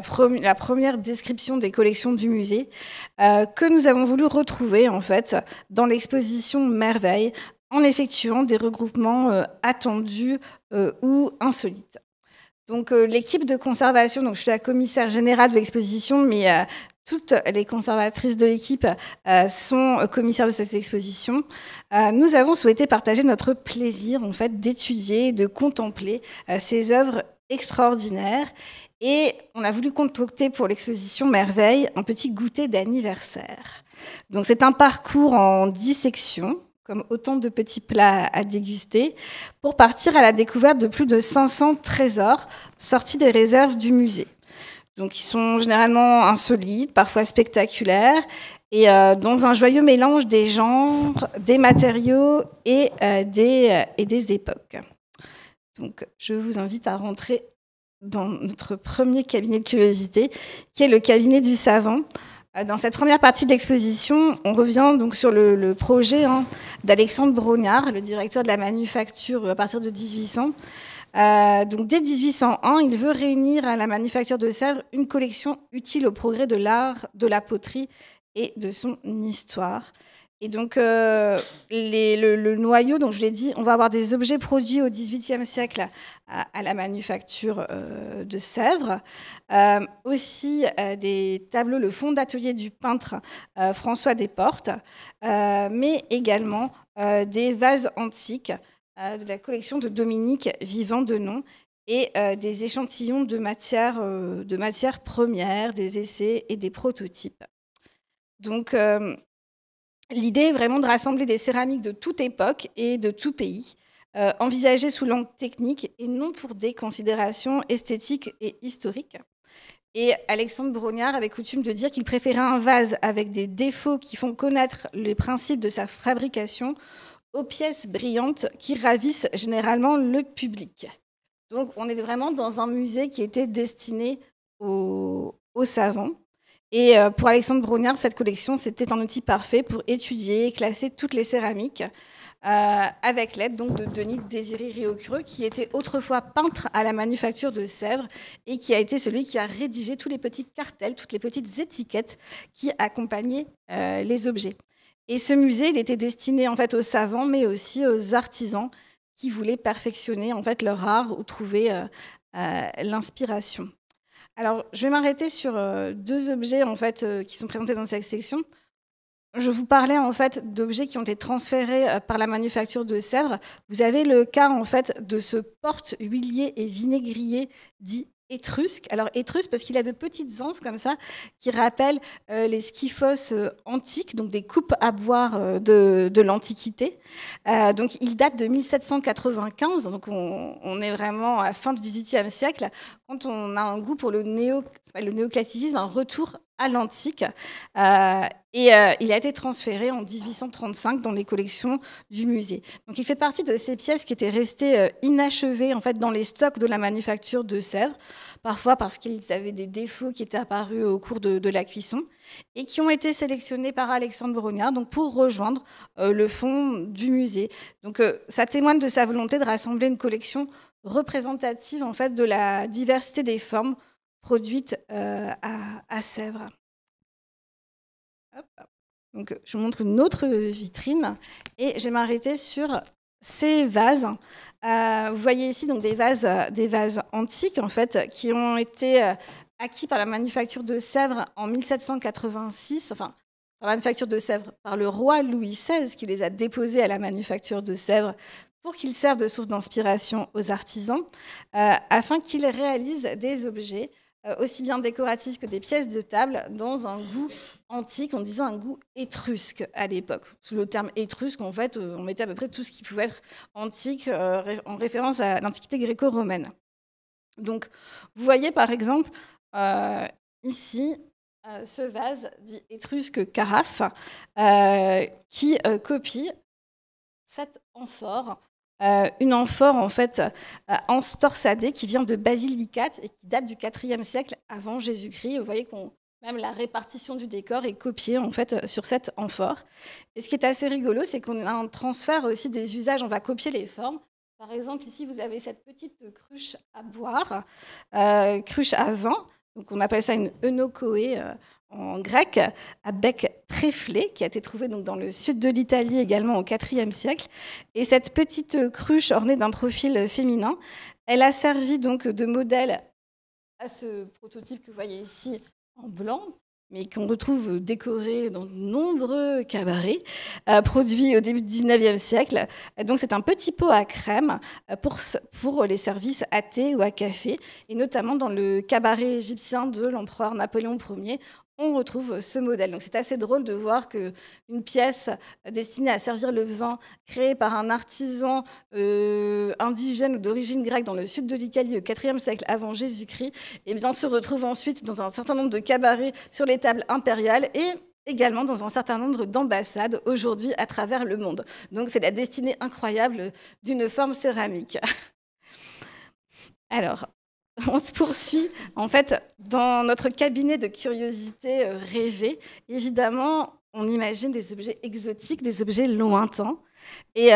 première description des collections du musée, que nous avons voulu retrouver en fait dans l'exposition Merveille en effectuant des regroupements attendus ou insolites. Donc l'équipe de conservation, donc je suis la commissaire générale de l'exposition, mais toutes les conservatrices de l'équipe sont commissaires de cette exposition. Nous avons souhaité partager notre plaisir en fait d'étudier et de contempler ces œuvres extraordinaires. Et on a voulu concocter pour l'exposition Merveille un petit goûter d'anniversaire. Donc c'est un parcours en 10 sections, comme autant de petits plats à déguster, pour partir à la découverte de plus de 500 trésors sortis des réserves du musée. Donc, ils sont généralement insolites, parfois spectaculaires, et dans un joyeux mélange des genres, des matériaux et des époques. Donc, je vous invite à rentrer dans notre premier cabinet de curiosité, qui est le cabinet du savant. Dans cette première partie de l'exposition, on revient donc sur le projet d'Alexandre Brognard, le directeur de la manufacture à partir de 1800, Donc dès 1801, il veut réunir à la Manufacture de Sèvres une collection utile au progrès de l'art, de la poterie et de son histoire. Et donc, le noyau, donc je l'ai dit, on va avoir des objets produits au XVIIIe siècle à la Manufacture de Sèvres. Aussi des tableaux, le fonds d'atelier du peintre François Desportes, mais également des vases antiques de la collection de Dominique Vivant-Denon et des échantillons de matières premières, des essais et des prototypes. Donc, l'idée est vraiment de rassembler des céramiques de toute époque et de tout pays, envisagées sous l'angle technique et non pour des considérations esthétiques et historiques. Et Alexandre Brognard avait coutume de dire qu'il préférait un vase avec des défauts qui font connaître les principes de sa fabrication aux pièces brillantes qui ravissent généralement le public. Donc on est vraiment dans un musée qui était destiné aux savants. Et pour Alexandre Brognard, cette collection, c'était un outil parfait pour étudier et classer toutes les céramiques avec l'aide donc, de Denis Désiré Rieucreux, qui était autrefois peintre à la Manufacture de Sèvres et qui a été celui qui a rédigé tous les petits cartels, toutes les petites étiquettes qui accompagnaient les objets. Et ce musée, il était destiné en fait aux savants, mais aussi aux artisans qui voulaient perfectionner en fait leur art ou trouver l'inspiration. Alors, je vais m'arrêter sur deux objets en fait, qui sont présentés dans cette section. Je vous parlais en fait d'objets qui ont été transférés par la Manufacture de Sèvres. Vous avez le cas en fait de ce porte-huilier et vinaigrier dit étrusque. Alors étrusque parce qu'il a de petites anses comme ça qui rappellent les skyphos antiques, donc des coupes à boire de l'Antiquité. Donc il date de 1795, donc on est vraiment à la fin du XVIIIe siècle, quand on a un goût pour le néoclassicisme, un retour à l'antique. Il a été transféré en 1835 dans les collections du musée. Donc il fait partie de ces pièces qui étaient restées inachevées en fait, dans les stocks de la Manufacture de Sèvres, parfois parce qu'ils avaient des défauts qui étaient apparus au cours de la cuisson, et qui ont été sélectionnés par Alexandre Brognard donc pour rejoindre le fond du musée. Donc ça témoigne de sa volonté de rassembler une collection représentative en fait, de la diversité des formes produites à Sèvres. Hop. Donc, je vous montre une autre vitrine et je vais m'arrêter sur ces vases. Vous voyez ici donc, des vases antiques en fait, qui ont été acquis par la Manufacture de Sèvres en 1786, enfin par la Manufacture de Sèvres, par le roi Louis XVI qui les a déposés à la Manufacture de Sèvres pour qu'ils servent de source d'inspiration aux artisans, afin qu'ils réalisent des objets aussi bien décoratifs que des pièces de table dans un goût antique, on disait un goût étrusque à l'époque. Sous le terme étrusque, en fait, on mettait à peu près tout ce qui pouvait être antique en référence à l'Antiquité gréco-romaine. Donc, vous voyez par exemple ici ce vase dit étrusque carafe qui copie cette amphore. Une amphore en fait anse torsadée qui vient de Basilicate et qui date du IVe siècle avant Jésus-Christ. Vous voyez qu'on même la répartition du décor est copiée en fait sur cette amphore. Et ce qui est assez rigolo, c'est qu'on a un transfert aussi des usages. On va copier les formes. Par exemple, ici vous avez cette petite cruche à boire, cruche à vin. Donc on appelle ça une eunochoé en grec, à bec tréflé, qui a été trouvée donc dans le sud de l'Italie également au IVe siècle. Et cette petite cruche ornée d'un profil féminin, elle a servi donc de modèle à ce prototype que vous voyez ici en blanc, mais qu'on retrouve décoré dans de nombreux cabarets, produits au début du XIXe siècle. Donc c'est un petit pot à crème pour les services à thé ou à café, et notamment dans le cabaret égyptien de l'empereur Napoléon Ier, on retrouve ce modèle. Donc c'est assez drôle de voir qu'une pièce destinée à servir le vin, créée par un artisan indigène ou d'origine grecque dans le sud de l'Italie au IVe siècle avant Jésus-Christ, eh bien, se retrouve ensuite dans un certain nombre de cabarets sur les tables impériales et également dans un certain nombre d'ambassades aujourd'hui à travers le monde. Donc c'est la destinée incroyable d'une forme céramique. Alors, on se poursuit en fait dans notre cabinet de curiosité rêvée. Évidemment, on imagine des objets exotiques, des objets lointains. Et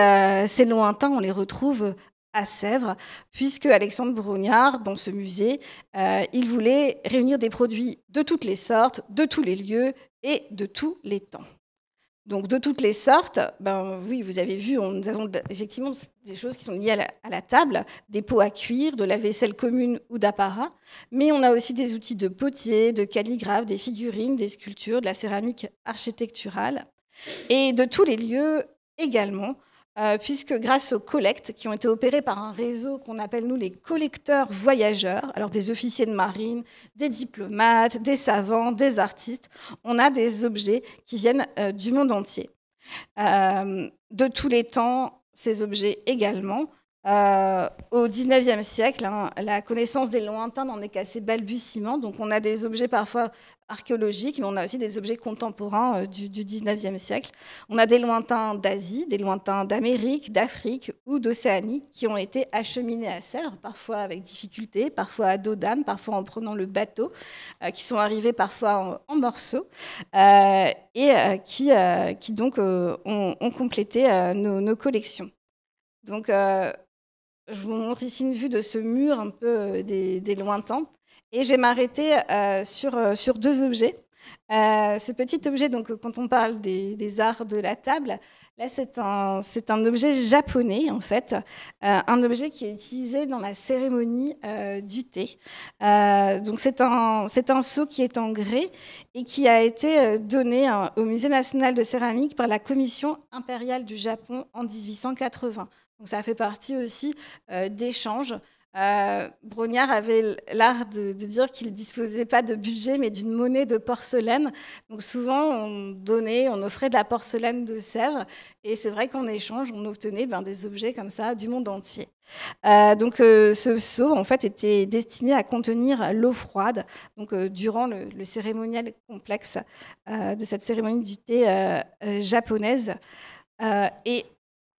ces lointains, on les retrouve à Sèvres, puisque Alexandre Brognard, dans ce musée, il voulait réunir des produits de toutes les sortes, de tous les lieux et de tous les temps. Donc, de toutes les sortes, oui, vous avez vu, nous avons effectivement des choses qui sont liées à la table, des pots à cuire, de la vaisselle commune ou d'apparat, mais on a aussi des outils de potier, de calligraphe, des figurines, des sculptures, de la céramique architecturale, et de tous les lieux également, puisque grâce aux collectes qui ont été opérées par un réseau qu'on appelle, nous, les collecteurs voyageurs, alors des officiers de marine, des diplomates, des savants, des artistes, on a des objets qui viennent du monde entier. De tous les temps, ces objets également. Au XIXe siècle, la connaissance des lointains n'en est qu'à ses balbutiements. Donc on a des objets parfois archéologiques, mais on a aussi des objets contemporains du XIXe siècle. On a des lointains d'Asie, des lointains d'Amérique, d'Afrique ou d'Océanie qui ont été acheminés à Sèvres, parfois avec difficulté, parfois à dos d'âne, parfois en prenant le bateau, qui sont arrivés parfois en morceaux et qui donc ont complété nos collections. Donc, je vous montre ici une vue de ce mur un peu des lointains. Et je vais m'arrêter sur deux objets. Ce petit objet, donc, quand on parle des arts de la table, là, c'est un objet japonais, en fait. Un objet qui est utilisé dans la cérémonie du thé. Donc, c'est un seau qui est en grès et qui a été donné au Musée national de céramique par la Commission impériale du Japon en 1880. Donc ça fait partie aussi d'échanges. Brognard avait l'art de dire qu'il ne disposait pas de budget, mais d'une monnaie de porcelaine. Donc souvent, on offrait de la porcelaine de Sèvres. Et c'est vrai qu'en échange, on obtenait des objets comme ça du monde entier. Donc ce seau, en fait, était destiné à contenir l'eau froide. Donc durant le cérémonial complexe de cette cérémonie du thé japonaise. Et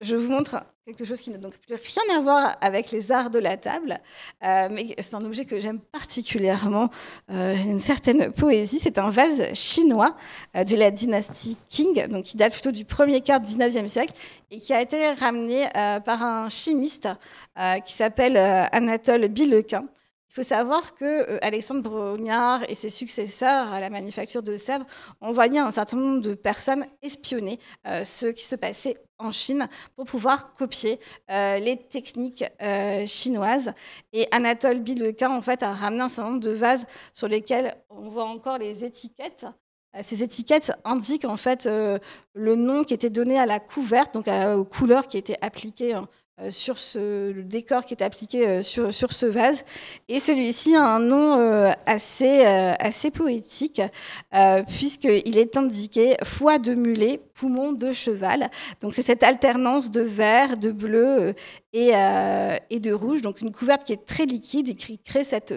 je vous montre quelque chose qui n'a donc plus rien à voir avec les arts de la table, mais c'est un objet que j'aime particulièrement, une certaine poésie. C'est un vase chinois de la dynastie Qing, donc qui date plutôt du premier quart du 19e siècle, et qui a été ramené par un chimiste qui s'appelle Anatole Bilequin. Il faut savoir que Alexandre Brognard et ses successeurs à la manufacture de Sèvres envoyaient un certain nombre de personnes espionner ce qui se passait en Chine pour pouvoir copier les techniques chinoises. Et Anatole Bilequin, en fait, a ramené un certain nombre de vases sur lesquels on voit encore les étiquettes. Ces étiquettes indiquent en fait le nom qui était donné à la couverte, donc aux couleurs qui étaient appliquées sur le décor qui est appliqué sur ce vase. Et celui-ci a un nom assez poétique, puisqu'il est indiqué foie de mulet, poumon de cheval. Donc c'est cette alternance de vert, de bleu et de rouge. Donc une couverte qui est très liquide et qui crée cette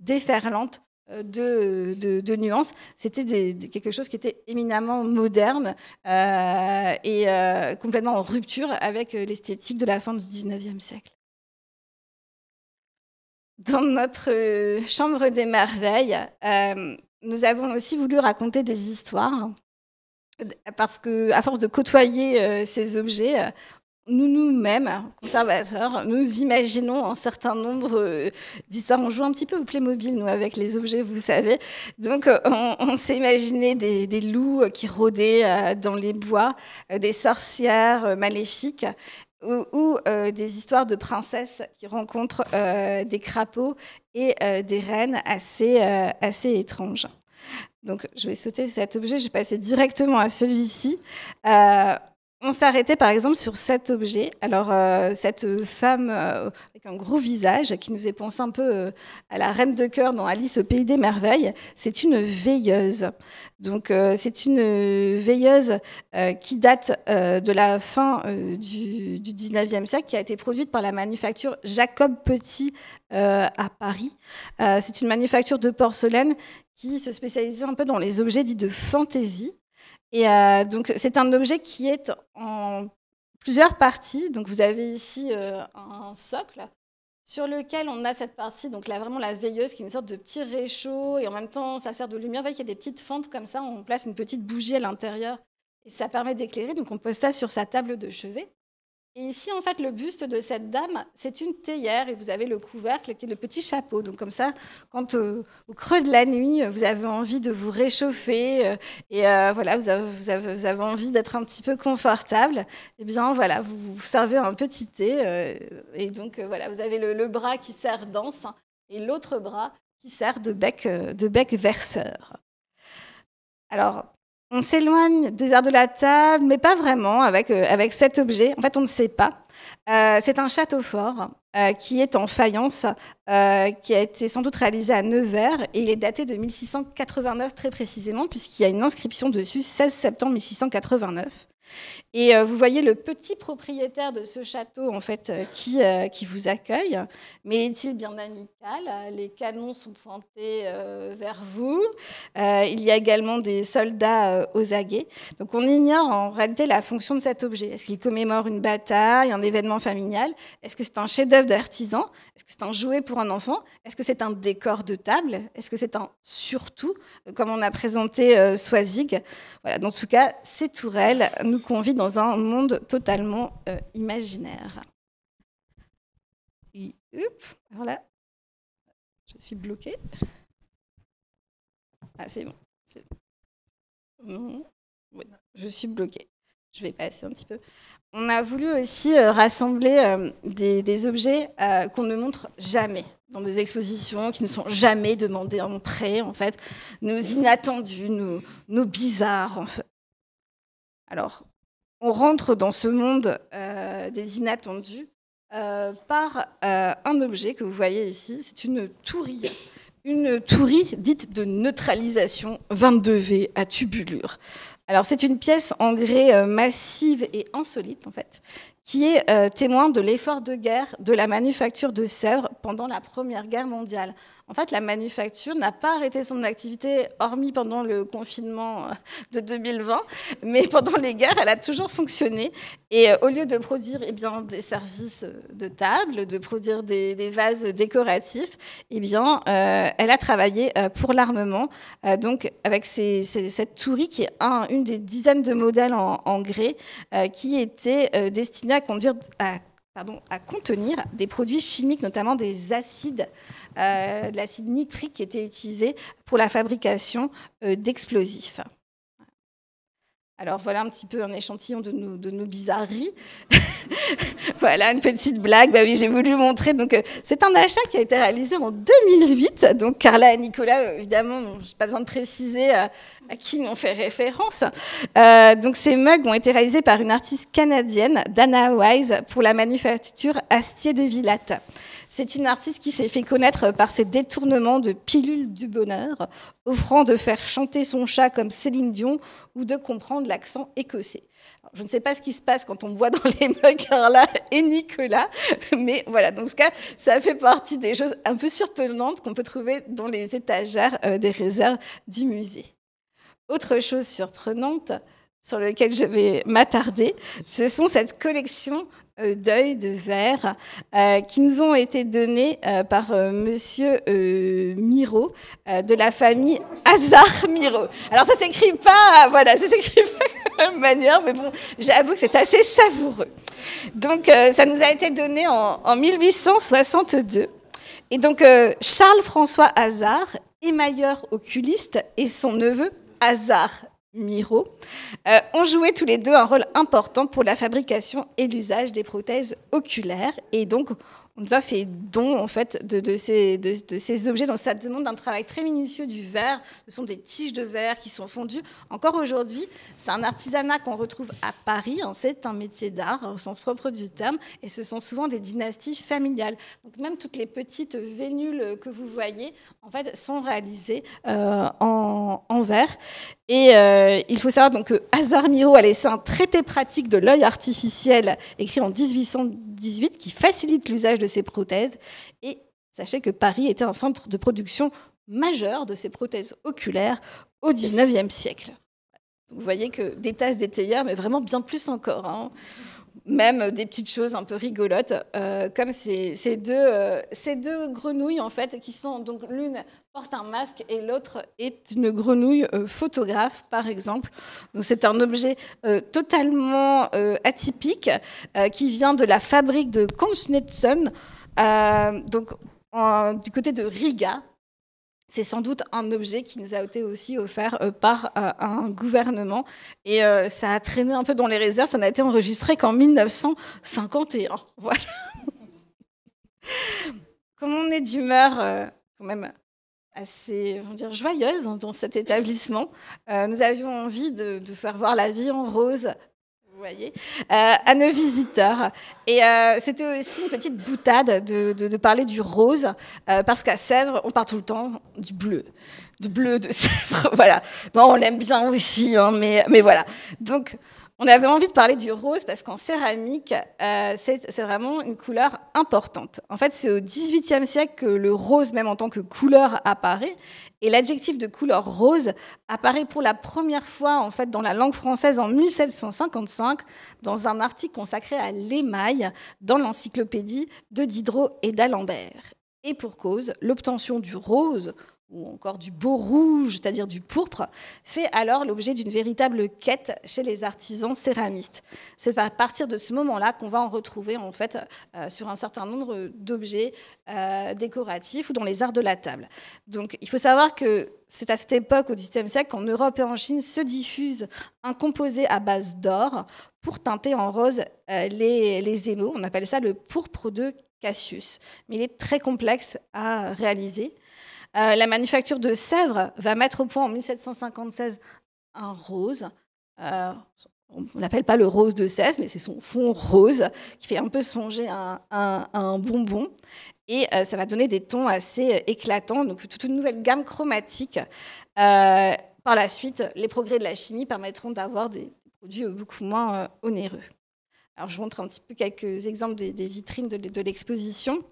déferlante de nuances. C'était quelque chose qui était éminemment moderne et complètement en rupture avec l'esthétique de la fin du 19e siècle. Dans notre chambre des merveilles, nous avons aussi voulu raconter des histoires parce qu'à force de côtoyer ces objets, nous-mêmes, conservateurs, nous imaginons un certain nombre d'histoires. On joue un petit peu au Playmobil, nous, avec les objets, vous savez. Donc, on s'est imaginé des loups qui rôdaient dans les bois, des sorcières maléfiques ou des histoires de princesses qui rencontrent des crapauds et des reines assez étranges. Donc, je vais sauter cet objet, je vais passer directement à celui-ci. On s'est arrêté par exemple sur cet objet. Alors, cette femme avec un gros visage qui nous est pensée un peu à la reine de cœur dans Alice au pays des merveilles, c'est une veilleuse. Donc, c'est une veilleuse qui date de la fin du 19e siècle, qui a été produite par la manufacture Jacob Petit à Paris. C'est une manufacture de porcelaine qui se spécialisait un peu dans les objets dits de fantaisie. Et donc, c'est un objet qui est en plusieurs parties. Donc, vous avez ici un socle sur lequel on a cette partie, donc là, vraiment la veilleuse, qui est une sorte de petit réchaud, et en même temps, ça sert de lumière. Vous voyez qu'il y a des petites fentes comme ça, on place une petite bougie à l'intérieur, et ça permet d'éclairer. Donc, on pose ça sur sa table de chevet. Et ici, en fait, le buste de cette dame, c'est une théière et vous avez le couvercle qui est le petit chapeau. Donc comme ça, quand au creux de la nuit, vous avez envie de vous réchauffer et voilà, vous avez envie d'être un petit peu confortable, eh bien voilà, vous servez un petit thé et donc voilà, vous avez le bras qui sert d'anse et l'autre bras qui sert de bec verseur. Alors, on s'éloigne des arts de la table, mais pas vraiment avec cet objet. En fait, on ne sait pas. C'est un château fort qui est en faïence, qui a été sans doute réalisé à Nevers, et il est daté de 1689 très précisément, puisqu'il y a une inscription dessus, 16 septembre 1689. Et vous voyez le petit propriétaire de ce château en fait, qui vous accueille. Mais est-il bien amical? Les canons sont pointés vers vous. Il y a également des soldats aux aguets. Donc on ignore en réalité la fonction de cet objet. Est-ce qu'il commémore une bataille, un événement familial? Est-ce que c'est un chef-d'œuvre d'artisan? Est-ce que c'est un jouet pour un enfant? Est-ce que c'est un décor de table? Est-ce que c'est un surtout, comme on a présenté Soisig? Voilà, dans tout cas, ces tourelles nous convient dans un monde totalement imaginaire. Et alors là, je suis bloquée. Ah, c'est bon. Oui, je suis bloquée. Je vais passer un petit peu. On a voulu aussi rassembler des objets qu'on ne montre jamais dans des expositions, qui ne sont jamais demandés en prêt, en fait, nos inattendus, nos bizarres, en fait. Alors, on rentre dans ce monde des inattendus par un objet que vous voyez ici, c'est une tourille. Une tourie dite de neutralisation 22V à tubulure. Alors, c'est une pièce en grès massive et insolite, en fait, qui est témoin de l'effort de guerre de la manufacture de Sèvres pendant la Première Guerre mondiale. En fait, la manufacture n'a pas arrêté son activité, hormis pendant le confinement de 2020, mais pendant les guerres, elle a toujours fonctionné. Et au lieu de produire des services de table, de produire des vases décoratifs, elle a travaillé pour l'armement, donc avec cette tourie qui est une des dizaines de modèles en grès qui était destinée à contenir des produits chimiques, notamment des acides, de l'acide nitrique qui était utilisé pour la fabrication d'explosifs. Alors voilà un petit peu un échantillon de nos bizarreries. Voilà une petite blague. Bah oui, j'ai voulu montrer. Donc c'est un achat qui a été réalisé en 2008. Donc Carla et Nicolas, évidemment, je n'ai pas besoin de préciser à qui on fait référence. Donc ces mugs ont été réalisés par une artiste canadienne, Dana Wise, pour la manufacture Astier de Villatte. C'est une artiste qui s'est fait connaître par ses détournements de pilules du bonheur, offrant de faire chanter son chat comme Céline Dion ou de comprendre l'accent écossais. Alors, je ne sais pas ce qui se passe quand on boit dans les mugs Carla et Nicolas, mais voilà, dans ce cas, ça fait partie des choses un peu surprenantes qu'on peut trouver dans les étagères des réserves du musée. Autre chose surprenante sur laquelle je vais m'attarder, ce sont cette collection d'œils de verre qui nous ont été donnés par monsieur Miro de la famille Hazard Miro. Alors ça s'écrit pas de la même manière, mais bon, j'avoue que c'est assez savoureux. Donc ça nous a été donné en 1862. Et donc Charles-François Hazard, émailleur oculiste, et son neveu Hazard Miro ont joué tous les deux un rôle important pour la fabrication et l'usage des prothèses oculaires. Et donc, on nous a fait don en fait, de ces objets. Donc, ça demande un travail très minutieux du verre. Ce sont des tiges de verre qui sont fondues. Encore aujourd'hui, c'est un artisanat qu'on retrouve à Paris. C'est un métier d'art au sens propre du terme. Et ce sont souvent des dynasties familiales. Donc, même toutes les petites vénules que vous voyez en fait, sont réalisées en verre. Et il faut savoir donc, que Hazard Miro a laissé un traité pratique de l'œil artificiel écrit en 1818 qui facilite l'usage de ces prothèses. Et sachez que Paris était un centre de production majeur de ces prothèses oculaires au XIXe siècle. Donc, vous voyez que des tasses, des théières, mais vraiment bien plus encore. Hein. même des petites choses un peu rigolotes, comme ces deux grenouilles, en fait, qui sont, donc l'une porte un masque et l'autre est une grenouille photographe, par exemple. Donc c'est un objet totalement atypique qui vient de la fabrique de Kongsnetsen, donc du côté de Riga. C'est sans doute un objet qui nous a été aussi offert par un gouvernement. Et ça a traîné un peu dans les réserves. Ça n'a été enregistré qu'en 1951. Voilà. Comme on est d'humeur quand même assez, on va dire, joyeuse dans cet établissement, nous avions envie de faire voir la vie en rose, vous voyez, à nos visiteurs. Et c'était aussi une petite boutade de parler du rose, parce qu'à Sèvres, on parle tout le temps du bleu de Sèvres. Voilà. Non, on l'aime bien aussi, hein, mais voilà. Donc, on avait envie de parler du rose parce qu'en céramique, c'est vraiment une couleur importante. En fait, c'est au XVIIIe siècle que le rose, même en tant que couleur, apparaît. Et l'adjectif de couleur rose apparaît pour la première fois en fait, dans la langue française en 1755 dans un article consacré à l'émail dans l'encyclopédie de Diderot et d'Alembert. Et pour cause, l'obtention du rose, ou encore du beau rouge, c'est-à-dire du pourpre, fait alors l'objet d'une véritable quête chez les artisans céramistes. C'est à partir de ce moment-là qu'on va en retrouver en fait sur un certain nombre d'objets décoratifs ou dans les arts de la table. Donc il faut savoir que c'est à cette époque, au XVIIe siècle, qu'en Europe et en Chine se diffuse un composé à base d'or pour teinter en rose les émaux. On appelle ça le pourpre de Cassius. Mais il est très complexe à réaliser. La manufacture de Sèvres va mettre au point en 1756 un rose. On n'appelle pas le rose de Sèvres, mais c'est son fond rose qui fait un peu songer à un bonbon. Et ça va donner des tons assez éclatants, donc toute une nouvelle gamme chromatique. Par la suite, les progrès de la chimie permettront d'avoir des produits beaucoup moins onéreux. Alors, je vous montre un petit peu quelques exemples des vitrines de l'exposition.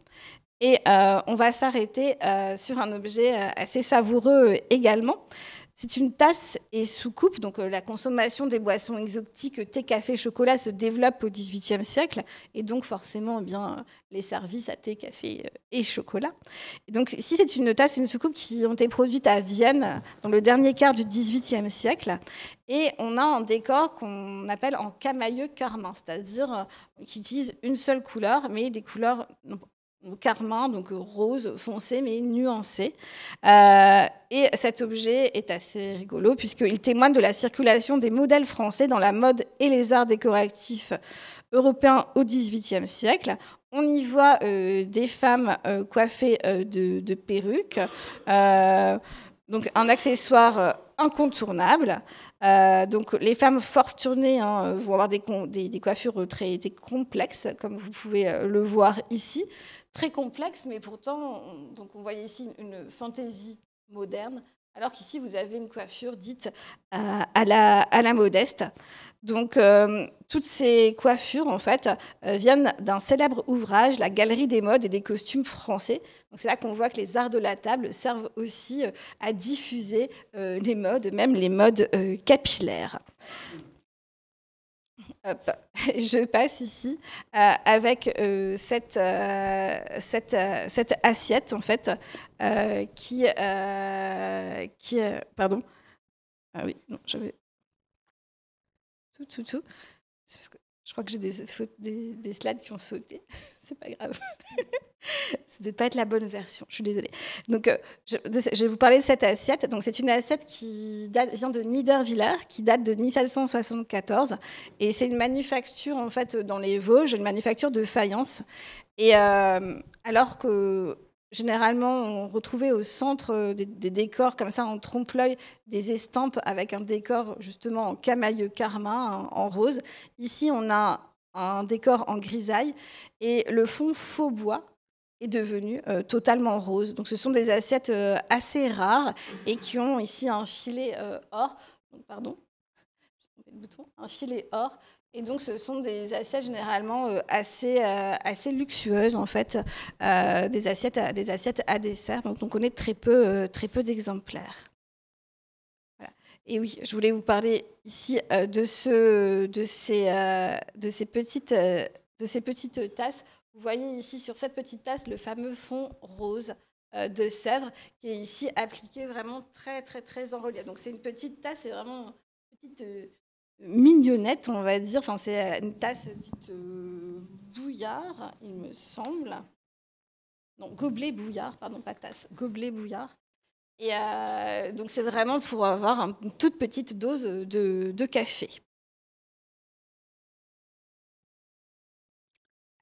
Et on va s'arrêter sur un objet assez savoureux également. C'est une tasse et soucoupe. Donc la consommation des boissons exotiques, thé, café, chocolat se développe au XVIIIe siècle. Et donc forcément, eh bien, les services à thé, café et chocolat. Et donc ici, c'est une tasse et une soucoupe qui ont été produites à Vienne dans le dernier quart du XVIIIe siècle. Et on a un décor qu'on appelle en camailleux carmin, c'est-à-dire qui utilise une seule couleur, mais des couleurs carmin, donc rose foncé mais nuancé. Et cet objet est assez rigolo puisqu'il témoigne de la circulation des modèles français dans la mode et les arts décoratifs européens au XVIIIe siècle. On y voit des femmes coiffées de perruques, donc un accessoire incontournable. Donc les femmes fortunées vont avoir des coiffures très complexes, comme vous pouvez le voir ici. Très complexe, mais pourtant, donc on voit ici une fantaisie moderne, alors qu'ici, vous avez une coiffure dite à la modeste. Donc, toutes ces coiffures, en fait, viennent d'un célèbre ouvrage, La Galerie des modes et des costumes français. Donc, c'est là qu'on voit que les arts de la table servent aussi à diffuser les modes, même les modes capillaires. Hop. Je passe ici avec cette assiette en fait qui pardon, ah oui, non, j'avais tout. C'est parce que je crois que j'ai des slides qui ont sauté. C'est pas grave. Ça ne doit pas être la bonne version, je suis désolée. Donc, je vais vous parler de cette assiette. Donc, c'est une assiette qui vient de Niederwiller, qui date de 1774. Et c'est une manufacture, en fait, dans les Vosges, une manufacture de faïence. Et alors que, généralement, on retrouvait au centre des décors, comme ça, en trompe-l'œil, des estampes avec un décor, justement, en camailleux carmin, en rose. Ici, on a un décor en grisaille. Et le fond faux bois est devenu totalement rose. Donc, ce sont des assiettes assez rares et qui ont ici un filet or. Pardon, un filet or. Et donc, ce sont des assiettes généralement assez luxueuses, en fait, des assiettes à dessert. Donc, on connaît très peu d'exemplaires. Voilà. Et oui, je voulais vous parler ici de ces petites tasses. Vous voyez ici sur cette petite tasse le fameux fond rose de Sèvres qui est ici appliqué vraiment très très très en relief. Donc c'est une petite tasse, c'est vraiment une petite mignonnette, on va dire. Enfin, c'est une tasse dite bouillard, il me semble. Non, gobelet bouillard, pardon, pas tasse, gobelet bouillard. Et donc c'est vraiment pour avoir une toute petite dose de café.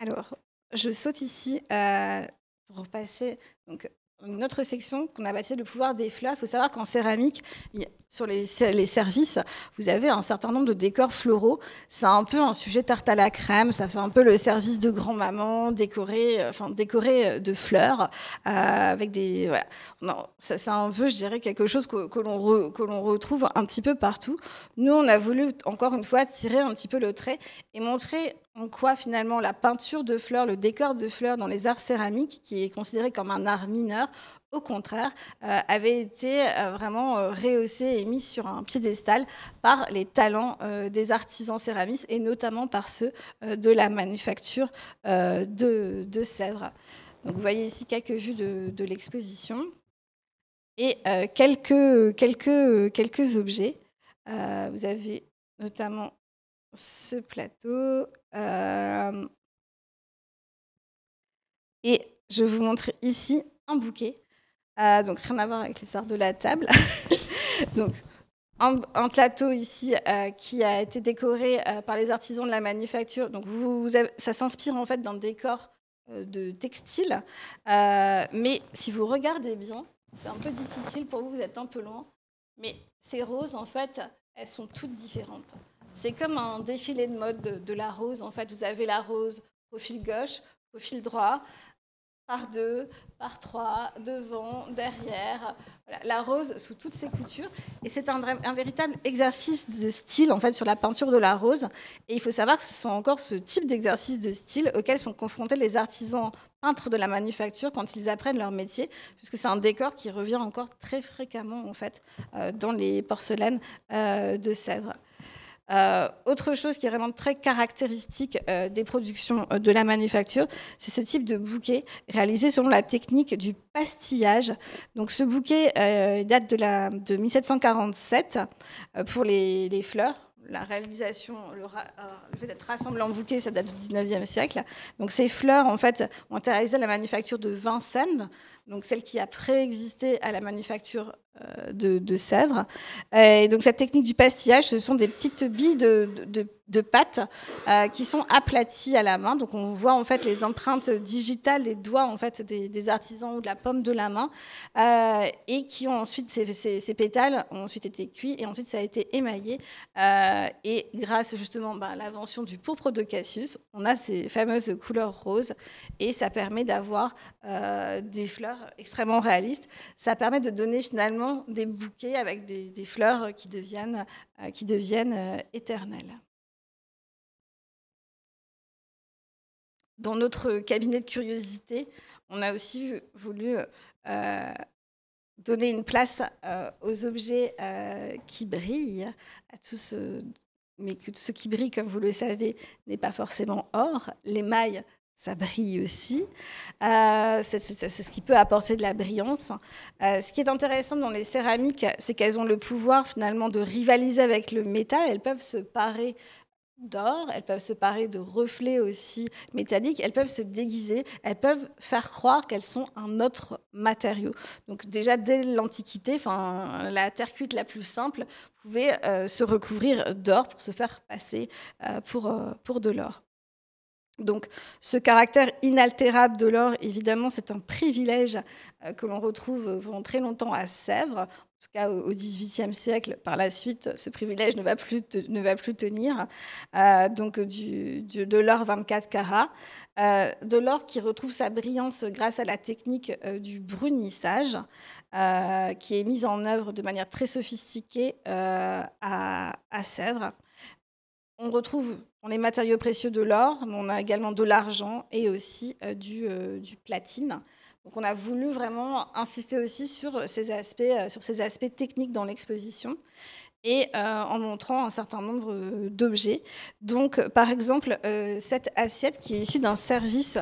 Alors, je saute ici pour passer donc, une autre section qu'on a baptisée le pouvoir des fleurs. Il faut savoir qu'en céramique, sur les services, vous avez un certain nombre de décors floraux. C'est un peu un sujet tarte à la crème. Ça fait un peu le service de grand-maman décoré de fleurs avec des. Voilà. Non, c'est un peu, je dirais, quelque chose que l'on retrouve un petit peu partout. Nous, on a voulu encore une fois tirer un petit peu le trait et montrer en quoi finalement la peinture de fleurs, le décor de fleurs dans les arts céramiques, qui est considéré comme un art mineur, au contraire, avait été vraiment rehaussé et mis sur un piédestal par les talents des artisans céramistes et notamment par ceux de la manufacture de Sèvres. Donc vous voyez ici quelques vues de l'exposition et quelques objets. Vous avez notamment ce plateau. Et je vous montre ici un bouquet. Donc rien à voir avec les arts de la table. Donc un plateau ici qui a été décoré par les artisans de la manufacture. Donc ça s'inspire en fait d'un décor de textile. Mais si vous regardez bien, c'est un peu difficile pour vous, vous êtes un peu loin. Mais ces roses, en fait, elles sont toutes différentes. C'est comme un défilé de mode de la rose. En fait, vous avez la rose profil gauche, profil droit, par 2, par 3, devant, derrière. Voilà, la rose sous toutes ses coutures. Et c'est un véritable exercice de style en fait sur la peinture de la rose. Et il faut savoir que ce sont encore ce type d'exercice de style auquel sont confrontés les artisans peintres de la manufacture quand ils apprennent leur métier, puisque c'est un décor qui revient encore très fréquemment en fait dans les porcelaines de Sèvres. Autre chose qui est vraiment très caractéristique des productions de la manufacture, c'est ce type de bouquet réalisé selon la technique du pastillage. Donc ce bouquet date de 1747 pour les fleurs. La réalisation, le fait d'être rassemblé en bouquet, ça date du 19e siècle. Donc ces fleurs, en fait, ont été réalisées à la manufacture de Vincennes, donc celle qui a préexisté à la manufacture de Sèvres. Et donc cette technique du pastillage, ce sont des petites billes de pâte qui sont aplaties à la main. Donc on voit en fait les empreintes digitales des doigts en fait des artisans ou de la paume de la main, et qui ont ensuite ces pétales ont ensuite été cuits et ensuite ça a été émaillé. Et grâce justement à l'invention du pourpre de Cassius, on a ces fameuses couleurs roses et ça permet d'avoir des fleurs extrêmement réalistes. Ça permet de donner finalement des bouquets avec des fleurs qui deviennent éternelles. Dans notre cabinet de curiosité, on a aussi voulu donner une place aux objets qui brillent, à tous mais que ce qui brille, comme vous le savez, n'est pas forcément or. L'émail, ça brille aussi. C'est ce qui peut apporter de la brillance. Ce qui est intéressant dans les céramiques, c'est qu'elles ont le pouvoir finalement de rivaliser avec le métal. Elles peuvent se parer d'or, elles peuvent se parer de reflets aussi métalliques, elles peuvent se déguiser, elles peuvent faire croire qu'elles sont un autre matériau. Donc déjà dès l'Antiquité, la terre cuite la plus simple pouvait se recouvrir d'or pour se faire passer pour de l'or. Donc ce caractère inaltérable de l'or, évidemment, c'est un privilège que l'on retrouve pendant très longtemps à Sèvres. En tout cas, au XVIIIe siècle, par la suite, ce privilège ne va plus tenir. Donc, de l'or 24 carats, de l'or qui retrouve sa brillance grâce à la technique du brunissage, qui est mise en œuvre de manière très sophistiquée à Sèvres. On retrouve dans les matériaux précieux de l'or, mais on a également de l'argent et aussi du platine. Donc on a voulu vraiment insister aussi sur ces aspects techniques dans l'exposition. et en montrant un certain nombre d'objets. Donc, par exemple, cette assiette qui est issue d'un service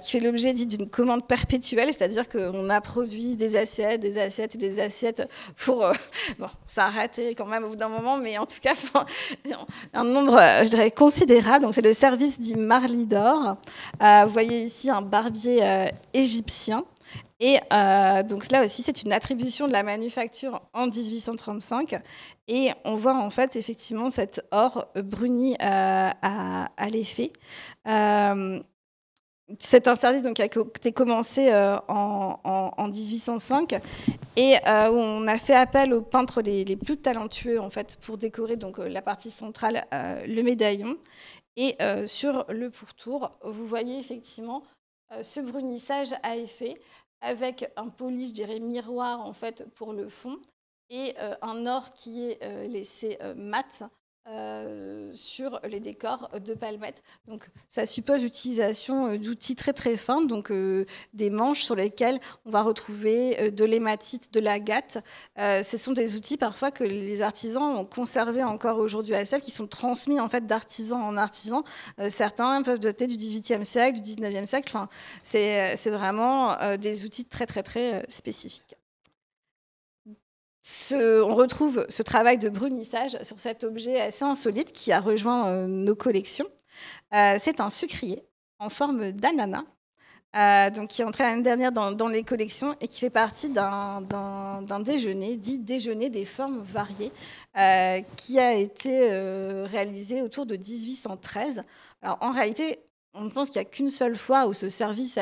qui fait l'objet dit d'une commande perpétuelle, c'est-à-dire qu'on a produit des assiettes et des assiettes pour... bon, ça a arrêté quand même au bout d'un moment, mais en tout cas, un nombre, je dirais, considérable. Donc, c'est le service dit Marly d'or. Vous voyez ici un barbier égyptien. Et donc là aussi, c'est une attribution de la manufacture en 1835. Et on voit en fait effectivement cet or bruni à l'effet. C'est un service donc, qui a été commencé en 1805 et où on a fait appel aux peintres les plus talentueux en fait, pour décorer donc, la partie centrale, le médaillon. Et sur le pourtour, vous voyez effectivement ce brunissage à effet avec un poli, je dirais, miroir en fait, pour le fond et un or qui est laissé mat sur les décors de palmettes. Donc, ça suppose l'utilisation d'outils très très fins, donc des manches sur lesquelles on va retrouver de l'hématite, de l'agate. Ce sont des outils parfois que les artisans ont conservés encore aujourd'hui à Sèvres, qui sont transmis en fait d'artisan en artisan. Certains peuvent dater du XVIIIe siècle, du XIXe siècle. Enfin, c'est vraiment des outils très très très spécifiques. On retrouve ce travail de brunissage sur cet objet assez insolite qui a rejoint nos collections. C'est un sucrier en forme d'ananas, donc qui est entré l'année dernière dans les collections et qui fait partie d'un déjeuner, dit déjeuner des formes variées, qui a été réalisé autour de 1813. Alors en réalité, on pense qu'il n'y a qu'une seule fois où ce service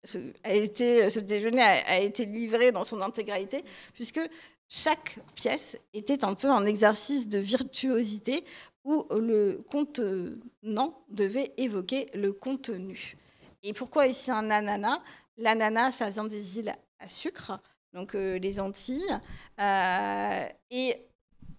ce déjeuner a été livré dans son intégralité, puisque chaque pièce était un peu un exercice de virtuosité où le contenant devait évoquer le contenu. Et pourquoi ici un ananas ? L'ananas, ça vient des îles à sucre, donc les Antilles, et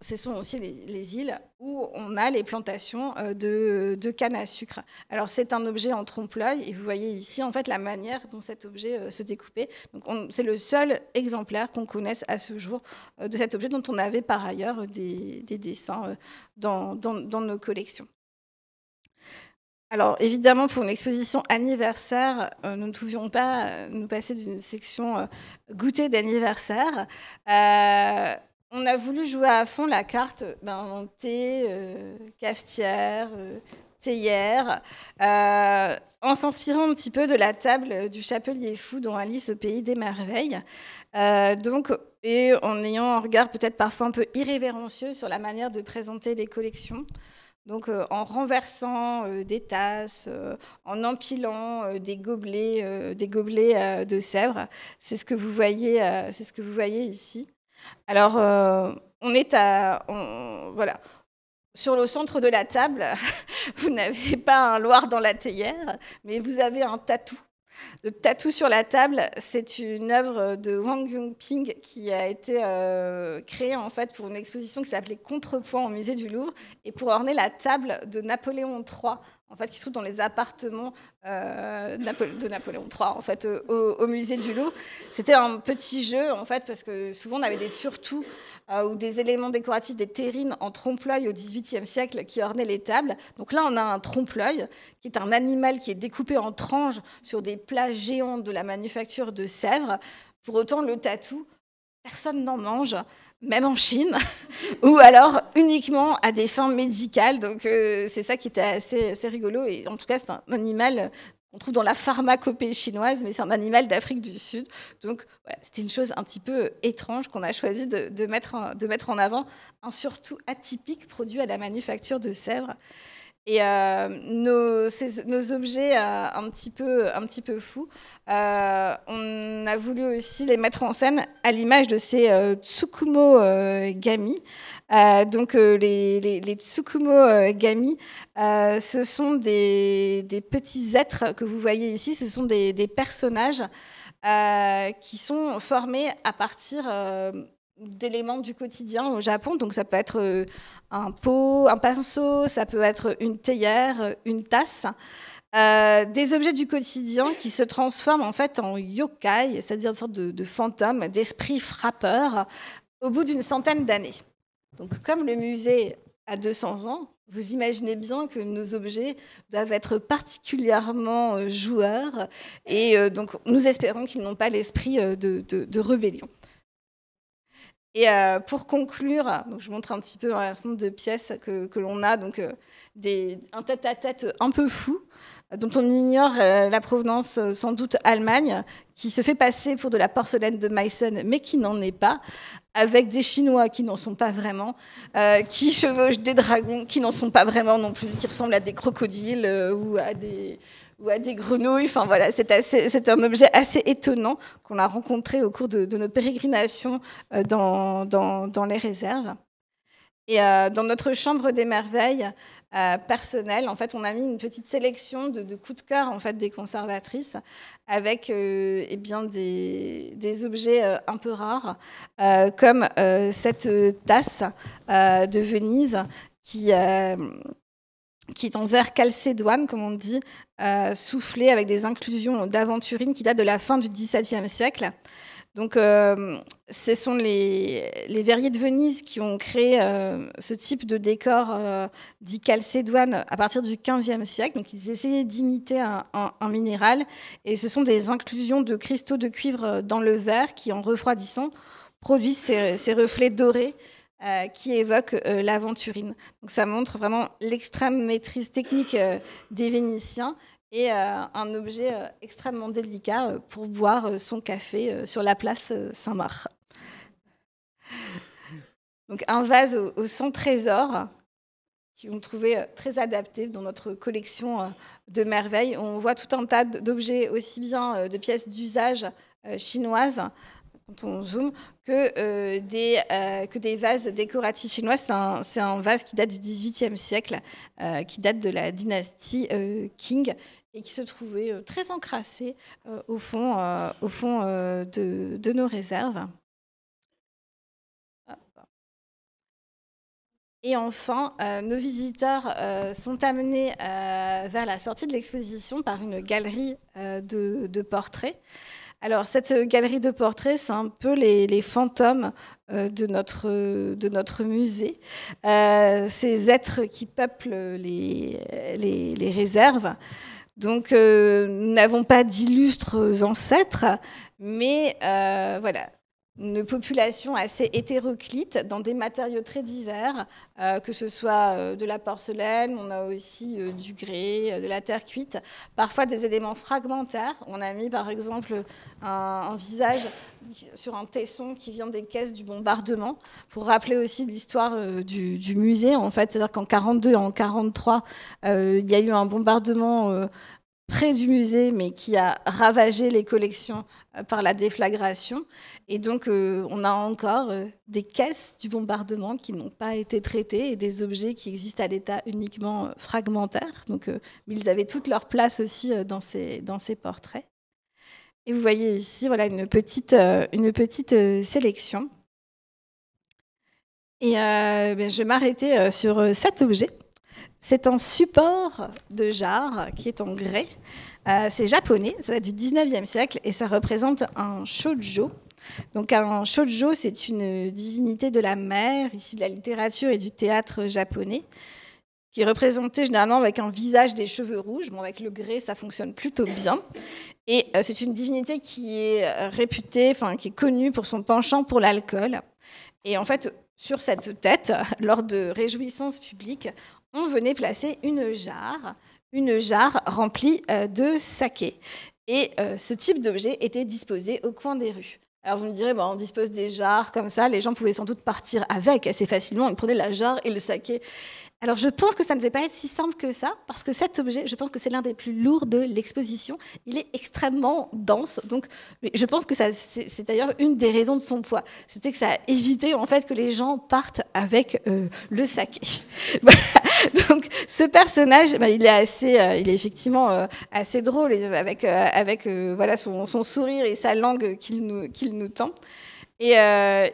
ce sont aussi les îles où on a les plantations de canne à sucre. Alors c'est un objet en trompe-l'œil et vous voyez ici en fait la manière dont cet objet se découpait. Donc c'est le seul exemplaire qu'on connaisse à ce jour de cet objet dont on avait par ailleurs des dessins dans nos collections. Alors évidemment pour une exposition anniversaire, nous ne pouvions pas nous passer d'une section goûter d'anniversaire. On a voulu jouer à fond la carte thé, cafetière, théière, en s'inspirant un petit peu de la table du Chapelier Fou dans Alice au Pays des Merveilles. Et en ayant un regard peut-être parfois un peu irrévérencieux sur la manière de présenter les collections. Donc en renversant des tasses, en empilant des gobelets de Sèvres. C'est ce que vous voyez ici. Alors, on est voilà. Sur le centre de la table, vous n'avez pas un Loir dans la théière, mais vous avez un tatou. Le tatou sur la table, c'est une œuvre de Wang Yongping qui a été créée en fait pour une exposition qui s'appelait Contrepoint au musée du Louvre et pour orner la table de Napoléon III, en fait, qui se trouve dans les appartements de Napoléon III, en fait, au musée du Louvre. C'était un petit jeu, en fait, parce que souvent on avait des surtouts ou des éléments décoratifs, des terrines en trompe-l'œil au XVIIIe siècle qui ornaient les tables. Donc là, on a un trompe-l'œil, qui est un animal qui est découpé en tranches sur des plats géants de la manufacture de Sèvres. Pour autant, le tatou, personne n'en mange, même en Chine, ou alors uniquement à des fins médicales. Donc c'est ça qui était assez rigolo. Et en tout cas, c'est un animal qu'on trouve dans la pharmacopée chinoise, mais c'est un animal d'Afrique du Sud. Donc voilà, c'était une chose un petit peu étrange qu'on a choisi de mettre en avant, un surtout atypique produit à la manufacture de Sèvres. Et nos objets un petit peu fous, on a voulu aussi les mettre en scène à l'image de ces Tsukumo Gami. Donc les Tsukumo Gami, ce sont des petits êtres que vous voyez ici, ce sont des personnages qui sont formés à partir d'éléments du quotidien au Japon. Donc ça peut être un pot, un pinceau, ça peut être une théière, une tasse. Des objets du quotidien qui se transforment en fait en yokai, c'est-à-dire une sorte de fantôme, d'esprit frappeur, au bout d'une centaine d'années. Donc, comme le musée a 200 ans, vous imaginez bien que nos objets doivent être particulièrement joueurs et donc nous espérons qu'ils n'ont pas l'esprit de rébellion. Et pour conclure, donc je vous montre un petit peu un certain nombre de pièces que l'on a, donc un tête-à-tête un peu fou, dont on ignore la provenance, sans doute Allemagne, qui se fait passer pour de la porcelaine de Meissen, mais qui n'en est pas, avec des Chinois qui n'en sont pas vraiment, qui chevauchent des dragons qui n'en sont pas vraiment non plus, qui ressemblent à des crocodiles ou à des grenouilles. Enfin voilà, c'est un objet assez étonnant qu'on a rencontré au cours de nos pérégrinations dans les réserves. Et dans notre chambre des merveilles personnelle, en fait, on a mis une petite sélection de coups de cœur en fait, des conservatrices avec eh bien, des objets un peu rares, comme cette tasse de Venise qui est en verre calcédoine, comme on dit, soufflé avec des inclusions d'aventurines qui datent de la fin du XVIIe siècle. Donc, ce sont les verriers de Venise qui ont créé ce type de décor dit calcédoine à partir du XVe siècle. Donc, ils essayaient d'imiter un minéral. Et ce sont des inclusions de cristaux de cuivre dans le verre qui, en refroidissant, produisent ces reflets dorés qui évoquent l'aventurine. Donc, ça montre vraiment l'extrême maîtrise technique des Vénitiens et un objet extrêmement délicat pour boire son café sur la place Saint-Marc. Donc un vase au 100 trésors qu'on trouvait très adapté dans notre collection de merveilles. On voit tout un tas d'objets, aussi bien de pièces d'usage chinoises, quand on zoome, que des vases décoratifs chinois. C'est un vase qui date du XVIIIe siècle, qui date de la dynastie Qing, et qui se trouvait très encrassé au fond de nos réserves. Et enfin, nos visiteurs sont amenés vers la sortie de l'exposition par une galerie de portraits. Alors, cette galerie de portraits, c'est un peu les fantômes de notre musée. Ces êtres qui peuplent les réserves. Donc, nous n'avons pas d'illustres ancêtres, mais voilà, une population assez hétéroclite dans des matériaux très divers, que ce soit de la porcelaine, on a aussi du grès, de la terre cuite, parfois des éléments fragmentaires. On a mis par exemple un visage sur un tesson qui vient des caisses du bombardement, pour rappeler aussi l'histoire du musée. En fait, c'est-à-dire qu'en 1942 et en 1943, il y a eu un bombardement près du musée, mais qui a ravagé les collections par la déflagration. Et donc, on a encore des caisses du bombardement qui n'ont pas été traitées et des objets qui existent à l'état uniquement fragmentaire. Donc, mais ils avaient toute leur place aussi dans ces portraits. Et vous voyez ici, voilà, une petite sélection. Et je vais m'arrêter sur cet objet. C'est un support de jarre qui est en grès. C'est japonais, ça date du 19e siècle et ça représente un shōjo. Donc un shōjo, c'est une divinité de la mer, issue de la littérature et du théâtre japonais, qui est représentée généralement avec un visage des cheveux rouges. Bon, avec le grès, ça fonctionne plutôt bien. Et c'est une divinité qui est réputée, enfin qui est connue pour son penchant pour l'alcool. Et en fait, sur cette tête, lors de réjouissances publiques, on venait placer une jarre remplie de saké. Et ce type d'objet était disposé au coin des rues. Alors vous me direz, on dispose des jarres comme ça, les gens pouvaient sans doute partir avec assez facilement, ils prenaient la jarre et le saké. Alors je pense que ça ne devait pas être si simple que ça, parce que cet objet, je pense que c'est l'un des plus lourds de l'exposition. Il est extrêmement dense, donc je pense que c'est d'ailleurs une des raisons de son poids. C'était que ça a évité en fait que les gens partent avec le saké. Voilà. Donc ce personnage, il est effectivement assez drôle, avec voilà son sourire et sa langue qu'il nous tend. Et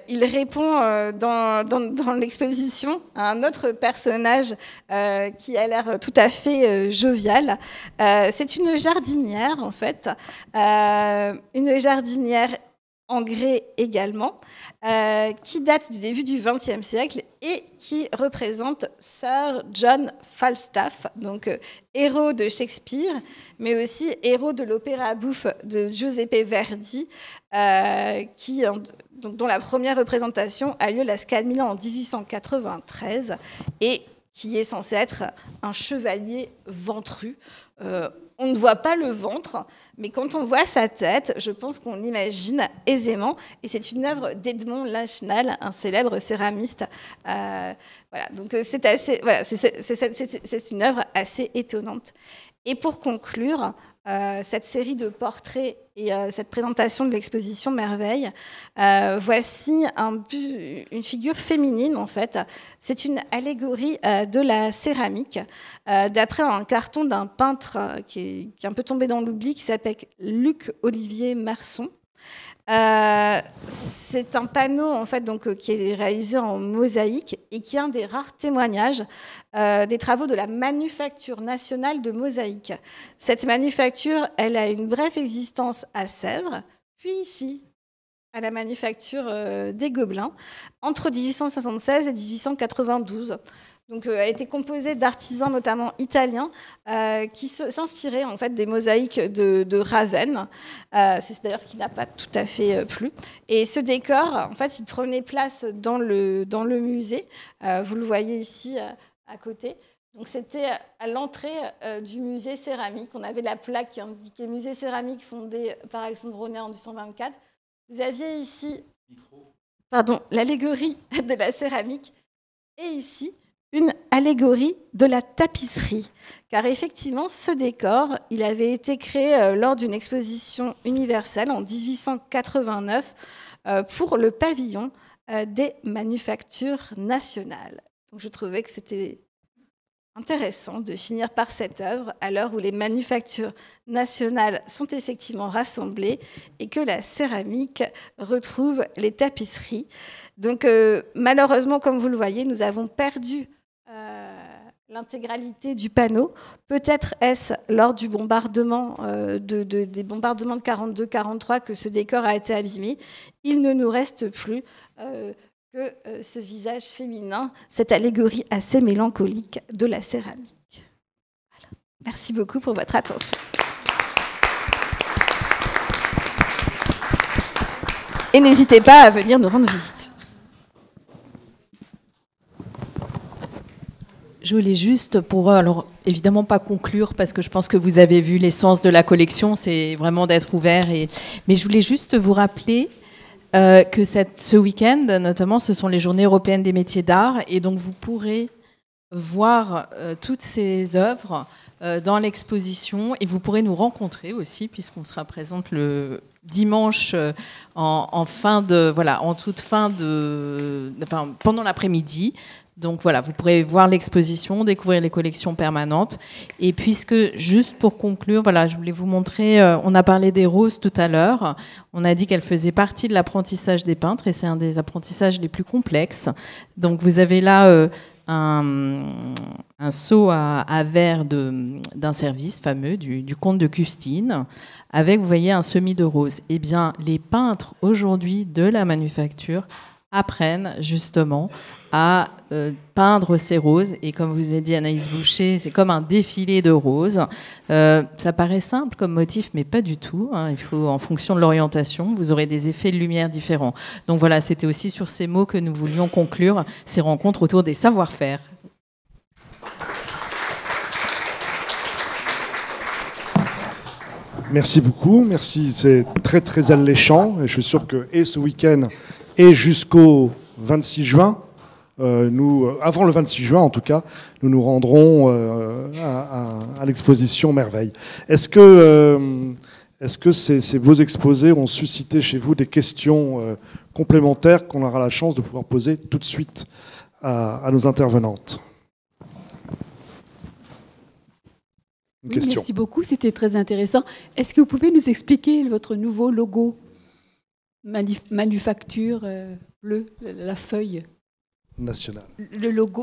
il répond dans l'exposition à un autre personnage qui a l'air tout à fait jovial. C'est une jardinière, en fait. Une jardinière en grès également, qui date du début du XXe siècle et qui représente Sir John Falstaff, donc héros de Shakespeare, mais aussi héros de l'opéra bouffe de Giuseppe Verdi, dont la première représentation a lieu à la Scala de Milan en 1893 et qui est censé être un chevalier ventru. On ne voit pas le ventre, mais quand on voit sa tête, je pense qu'on l'imagine aisément. Et c'est une œuvre d'Edmond Lachenal, un célèbre céramiste. Voilà, donc c'est une œuvre assez étonnante. Et pour conclure, cette série de portraits et cette présentation de l'exposition Merveille, voici une figure féminine en fait. C'est une allégorie de la céramique, d'après un carton d'un peintre qui est un peu tombé dans l'oubli, qui s'appelle Luc-Olivier Merson. C'est un panneau en fait, donc, qui est réalisé en mosaïque et qui est un des rares témoignages des travaux de la Manufacture nationale de mosaïque. Cette manufacture, elle a une brève existence à Sèvres, puis ici, à la Manufacture des Gobelins, entre 1876 et 1892. Donc, elle a été composée d'artisans notamment italiens qui s'inspiraient en fait des mosaïques de Ravenne. C'est d'ailleurs ce qui n'a pas tout à fait plu. Et ce décor, en fait, il prenait place dans le musée. Vous le voyez ici à côté. Donc, c'était à l'entrée du musée céramique. On avait la plaque qui indiquait musée céramique fondé par Alexandre Ronet en 1824. Vous aviez ici, l'allégorie de la céramique et ici une allégorie de la tapisserie, car effectivement, ce décor, il avait été créé lors d'une exposition universelle en 1889 pour le pavillon des manufactures nationales. Donc, je trouvais que c'était intéressant de finir par cette œuvre à l'heure où les manufactures nationales sont effectivement rassemblées et que la céramique retrouve les tapisseries. Donc, malheureusement, comme vous le voyez, nous avons perdu l'intégralité du panneau. Peut-être est-ce lors du bombardement des bombardements de 42-43 que ce décor a été abîmé. Il ne nous reste plus que ce visage féminin, cette allégorie assez mélancolique de la céramique. Voilà. Merci beaucoup pour votre attention. Et n'hésitez pas à venir nous rendre visite.
Je voulais juste, alors évidemment pas conclure, parce que je pense que vous avez vu l'essence de la collection, c'est vraiment d'être ouvert. Mais je voulais juste vous rappeler que ce week-end, notamment, ce sont les Journées européennes des métiers d'art, et donc vous pourrez voir toutes ces œuvres dans l'exposition, et vous pourrez nous rencontrer aussi, puisqu'on sera présente le dimanche pendant l'après-midi. Donc voilà, vous pourrez voir l'exposition, découvrir les collections permanentes. Et puisque, juste pour conclure, voilà, je voulais vous montrer, on a parlé des roses tout à l'heure, on a dit qu'elles faisaient partie de l'apprentissage des peintres et c'est un des apprentissages les plus complexes. Donc vous avez là un seau à verre d'un service fameux du comte de Custine, avec, vous voyez, un semis de roses. Eh bien, les peintres aujourd'hui de la manufacture apprennent justement à peindre ces roses. Et comme vous a dit Anaïs Boucher, c'est comme un défilé de roses. Ça paraît simple comme motif, mais pas du tout. Il faut, en fonction de l'orientation, vous aurez des effets de lumière différents. Donc voilà, c'était aussi sur ces mots que nous voulions conclure ces rencontres autour des savoir-faire.
Merci beaucoup, merci, c'est très très alléchant. Et je suis sûr que et ce week-end et jusqu'au 26 juin, avant le 26 juin en tout cas, nous nous rendrons à l'exposition Merveille. Est-ce que ces beaux exposés ont suscité chez vous des questions complémentaires qu'on aura la chance de pouvoir poser tout de suite à nos intervenantes?
Oui, merci beaucoup, c'était très intéressant. Est-ce que vous pouvez nous expliquer votre nouveau logo manufacture bleu, la feuille
nationale?
Le logo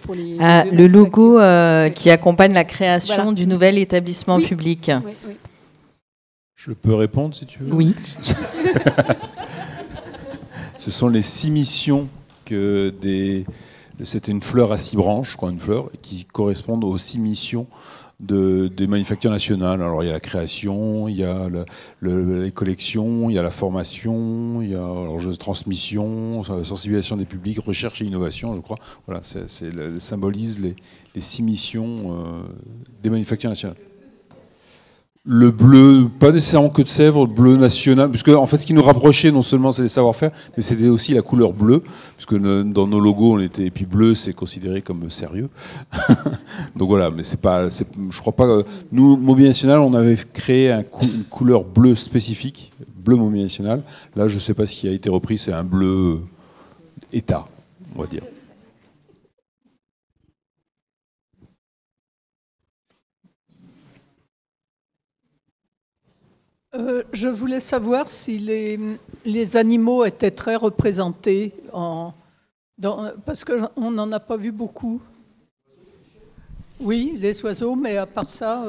pour les...
le logo qui accompagne la création du nouvel établissement public.
Oui, oui.
Je peux répondre si tu veux.
Oui.
Ce sont les 6 missions que c'était une fleur à 6 branches, je crois, une fleur, qui correspondent aux 6 missions des manufactures nationales. Alors il y a la création, il y a les collections, il y a la formation, il y a la transmission, sensibilisation des publics, recherche et innovation, je crois. Voilà, ça symbolise les 6 missions des manufactures nationales. Le bleu, pas nécessairement que de Sèvres, bleu national, puisque en fait ce qui nous rapprochait non seulement c'est les savoir-faire, mais c'était aussi la couleur bleue, puisque dans nos logos on était, et puis bleu c'est considéré comme sérieux. Donc voilà, mais je crois pas. Nous, Mobilier National, on avait créé une couleur bleue spécifique, bleu Mobilier National. Là, je sais pas ce qui a été repris, c'est un bleu État, on va dire.
Je voulais savoir si les animaux étaient très représentés, parce qu'on n'en a pas vu beaucoup. Oui, les oiseaux, mais à part ça...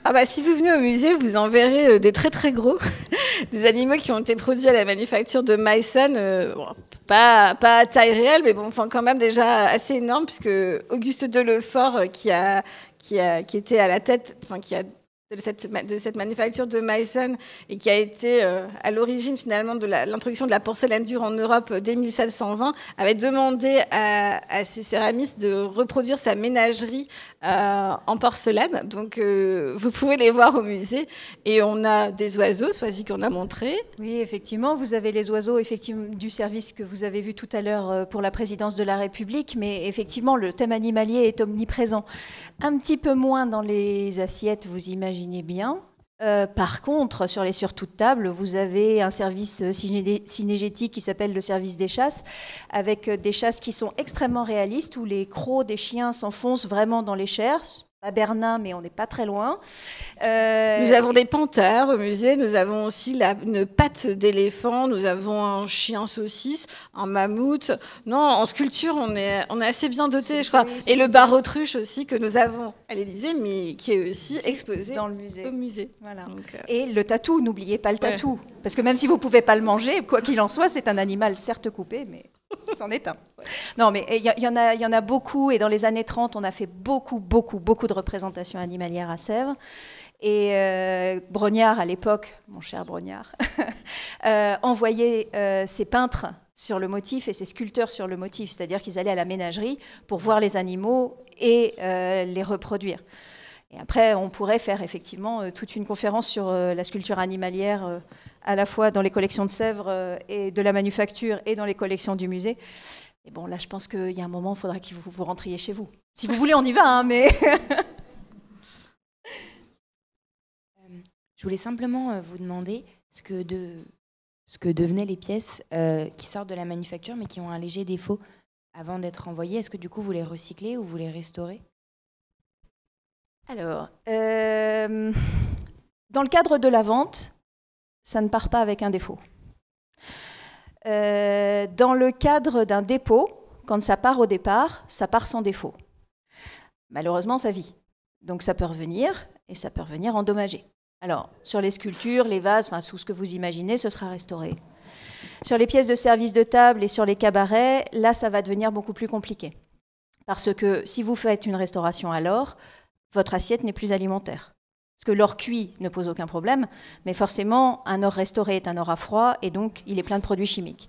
Ah bah, si vous venez au musée, vous en verrez des très très gros, des animaux qui ont été produits à la manufacture de Meissen, pas à taille réelle, mais bon, enfin quand même déjà assez énorme, puisque Auguste Delefort, qui était à la tête, enfin qui a de cette manufacture de Meissen et qui a été à l'origine finalement de l'introduction de la porcelaine dure en Europe dès 1720, avait demandé à ses céramistes de reproduire sa ménagerie en porcelaine. Donc vous pouvez les voir au musée. Et on a des oiseaux, Soisy qu'on a montré.
Oui, effectivement, vous avez les oiseaux effectivement, du service que vous avez vu tout à l'heure pour la présidence de la République, mais effectivement le thème animalier est omniprésent. Un petit peu moins dans les assiettes, vous imaginez bien. Par contre, sur les surtout de table, vous avez un service cynégétique qui s'appelle le service des chasses, avec des chasses qui sont extrêmement réalistes, où les crocs des chiens s'enfoncent vraiment dans les chairs. À Bernin, mais on n'est pas très loin.
Nous avons des panthères au musée, nous avons aussi une patte d'éléphant, nous avons un chien saucisse, un mammouth. Non, en sculpture, on est assez bien doté, je crois. Et le bar autruche aussi que nous avons à l'Élysée, mais qui est aussi exposé
dans le musée.
Au musée.
Voilà. Donc, et le tatou, n'oubliez pas le tatou. Ouais. Parce que même si vous ne pouvez pas le manger, quoi qu'il en soit, c'est un animal certes coupé, mais... c'en est un. Non, mais il y en a beaucoup. Et dans les années 30, on a fait beaucoup de représentations animalières à Sèvres. Et Brognard, à l'époque, mon cher Brognard, envoyait ses peintres sur le motif et ses sculpteurs sur le motif. C'est-à-dire qu'ils allaient à la ménagerie pour voir les animaux et les reproduire. Et après, on pourrait faire effectivement toute une conférence sur la sculpture animalière à la fois dans les collections de Sèvres et de la manufacture et dans les collections du musée. Et bon, là, je pense qu'il y a un moment, il faudra que vous rentriez chez vous. Si vous voulez, on y va, hein, mais...
Je voulais simplement vous demander ce que devenaient les pièces qui sortent de la manufacture, mais qui ont un léger défaut avant d'être envoyées. Est-ce que du coup, vous les recyclez ou vous les restaurez ?
Alors, dans le cadre de la vente, ça ne part pas avec un défaut. Dans le cadre d'un dépôt, quand ça part au départ, ça part sans défaut. Malheureusement, ça vit. Donc ça peut revenir, et ça peut revenir endommagé. Alors, sur les sculptures, les vases, enfin, tout ce que vous imaginez, ce sera restauré. Sur les pièces de service de table et sur les cabarets, là, ça va devenir beaucoup plus compliqué. Parce que si vous faites une restauration à l'or, votre assiette n'est plus alimentaire. Parce que l'or cuit ne pose aucun problème, mais forcément, un or restauré est un or à froid, et donc il est plein de produits chimiques.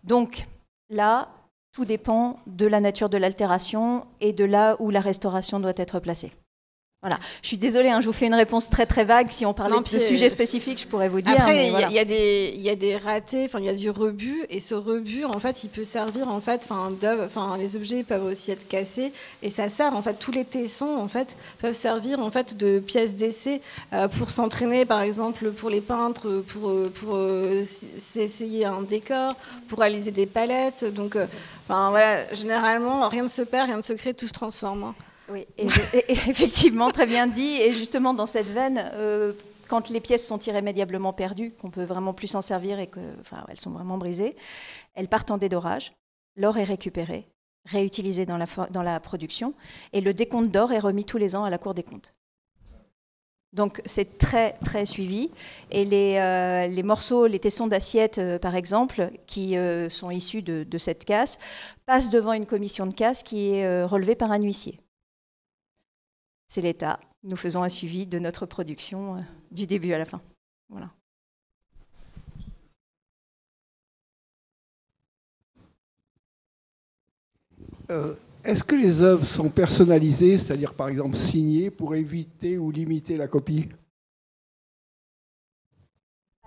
Donc là, tout dépend de la nature de l'altération et de là où la restauration doit être placée. Voilà. Je suis désolée, je vous fais une réponse très très vague. Si on parlait de sujets spécifiques, je pourrais vous dire.
Après, il y a des ratés, il y a du rebut, et ce rebut, en fait, il peut servir, en fait, les objets peuvent aussi être cassés, et ça sert, en fait, tous les tessons, en fait, peuvent servir, en fait, de pièces d'essai pour s'entraîner, par exemple, pour les peintres, pour s'essayer un décor, pour réaliser des palettes. Donc, voilà, généralement, rien ne se perd, rien ne se crée, tout se transforme.
Oui, et effectivement, très bien dit. Et justement, dans cette veine, quand les pièces sont irrémédiablement perdues, qu'on peut vraiment plus s'en servir et qu'elles sont vraiment brisées, elles partent en dédorage. L'or est récupéré, réutilisé dans la production, et le décompte d'or est remis tous les ans à la Cour des comptes. Donc c'est très très suivi. Et les morceaux, les tessons d'assiette par exemple, qui sont issus de cette casse, passent devant une commission de casse qui est relevée par un huissier. C'est l'État. Nous faisons un suivi de notre production du début à la fin. Voilà.
Est-ce que les œuvres sont personnalisées, c'est-à-dire par exemple signées, pour éviter ou limiter la copie?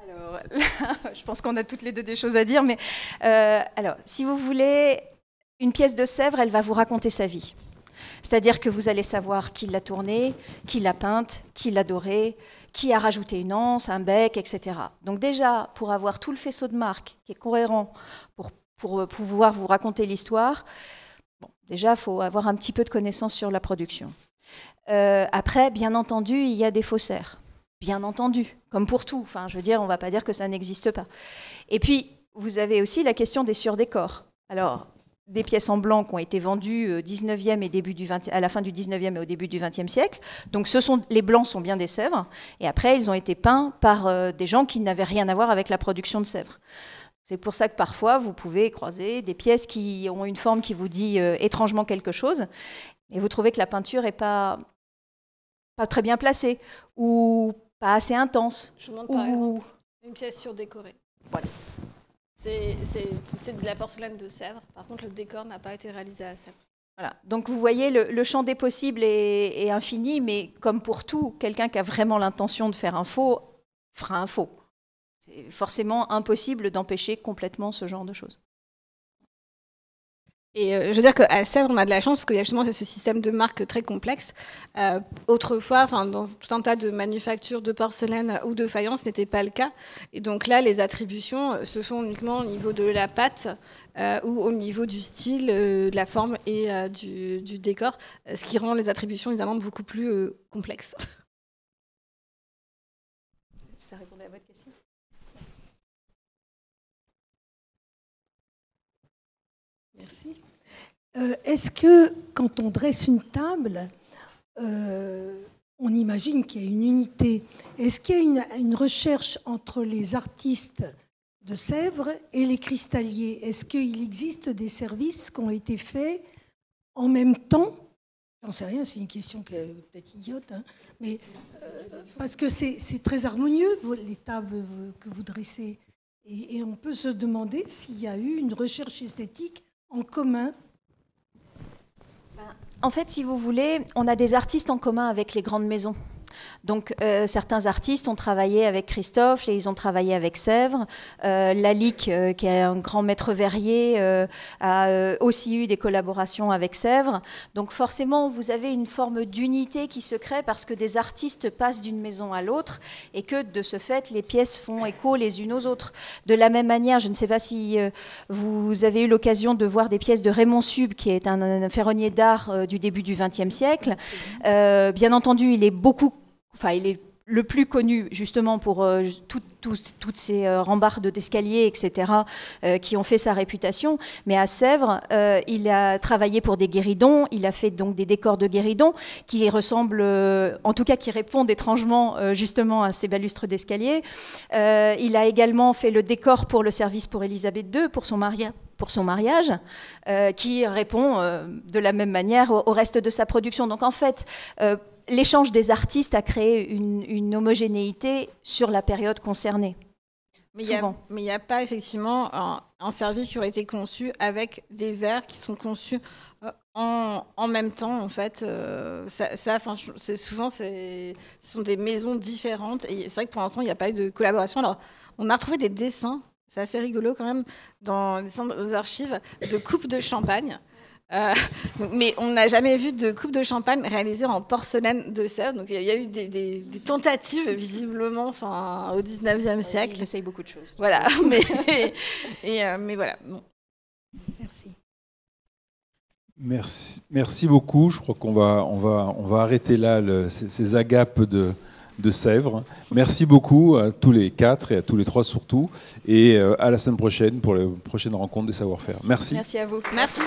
Alors, là, je pense qu'on a toutes les deux des choses à dire, mais alors, si vous voulez, une pièce de Sèvres, elle va vous raconter sa vie. C'est-à-dire que vous allez savoir qui l'a tournée, qui l'a peinte, qui l'a dorée, qui a rajouté une anse, un bec, etc. Donc déjà, pour avoir tout le faisceau de marque qui est cohérent, pour pouvoir vous raconter l'histoire, bon, déjà, il faut avoir un petit peu de connaissance sur la production. Après, bien entendu, il y a des faussaires. Bien entendu, comme pour tout. Enfin, je veux dire, on ne va pas dire que ça n'existe pas. Et puis, vous avez aussi la question des surdécors. Alors, des pièces en blanc qui ont été vendues 19e et début du 20, à la fin du 19e et au début du 20e siècle. Donc les blancs sont bien des Sèvres. Et après, ils ont été peints par des gens qui n'avaient rien à voir avec la production de Sèvres. C'est pour ça que parfois, vous pouvez croiser des pièces qui ont une forme qui vous dit étrangement quelque chose. Et vous trouvez que la peinture n'est pas très bien placée ou pas assez intense.
Je vous montre par exemple une pièce surdécorée. Voilà. C'est de la porcelaine de Sèvres. Par contre, le décor n'a pas été réalisé à Sèvres.
Voilà. Donc vous voyez, le champ des possibles est infini, mais comme pour tout, quelqu'un qui a vraiment l'intention de faire un faux fera un faux. C'est forcément impossible d'empêcher complètement ce genre de choses.
Et je veux dire qu'à Sèvres, on a de la chance parce qu'il y a justement ce système de marque très complexe. Autrefois, dans tout un tas de manufactures de porcelaine ou de faïence, ce n'était pas le cas. Et donc là, les attributions se font uniquement au niveau de la pâte ou au niveau du style, de la forme et du décor, ce qui rend les attributions évidemment beaucoup plus complexes.
Ça répondait à votre question ?
Merci. Est-ce que quand on dresse une table, on imagine qu'il y a une unité? Est-ce qu'il y a une recherche entre les artistes de Sèvres et les cristalliers? Est-ce qu'il existe des services qui ont été faits en même temps? J'en sais rien, c'est une question qui est peut-être idiote, hein, mais parce que c'est très harmonieux, les tables que vous dressez. Et on peut se demander s'il y a eu une recherche esthétique en commun.
En fait, si vous voulez, on a des artistes en commun avec les grandes maisons. Donc, certains artistes ont travaillé avec Christophe, et ils ont travaillé avec Sèvres. Lalique, qui est un grand maître verrier, a aussi eu des collaborations avec Sèvres. Donc, forcément, vous avez une forme d'unité qui se crée parce que des artistes passent d'une maison à l'autre et que, de ce fait, les pièces font écho les unes aux autres. De la même manière, je ne sais pas si vous avez eu l'occasion de voir des pièces de Raymond Sub, qui est un ferronnier d'art du début du XXe siècle. Bien entendu, il est le plus connu justement pour toutes ces rambardes d'escalier, etc., qui ont fait sa réputation. Mais à Sèvres, il a travaillé pour des guéridons, il a fait donc des décors de guéridons qui ressemblent, en tout cas qui répondent étrangement justement à ces balustres d'escalier. Il a également fait le décor pour le service pour Élisabeth II, pour son mariage, qui répond de la même manière au reste de sa production. Donc en fait, l'échange des artistes a créé une homogénéité sur la période concernée.
Mais il n'y a pas effectivement un service qui aurait été conçu avec des verres qui sont conçus en même temps, en fait. Souvent, ce sont des maisons différentes. Et c'est vrai que pour l'instant, il n'y a pas eu de collaboration. Alors, on a retrouvé des dessins, c'est assez rigolo quand même, dans les archives de coupes de champagne. Mais on n'a jamais vu de coupe de champagne réalisée en porcelaine de Sèvres. Donc il y a eu des tentatives visiblement, au 19e siècle.
J'essaye beaucoup de choses.
Voilà, mais voilà. Bon.
Merci beaucoup. Je crois qu'on va arrêter là ces agapes de Sèvres. Merci beaucoup à tous les 4 et à tous les 3 surtout. Et à la semaine prochaine pour la prochaine rencontre des savoir-faire. Merci.
Merci à vous.
Merci.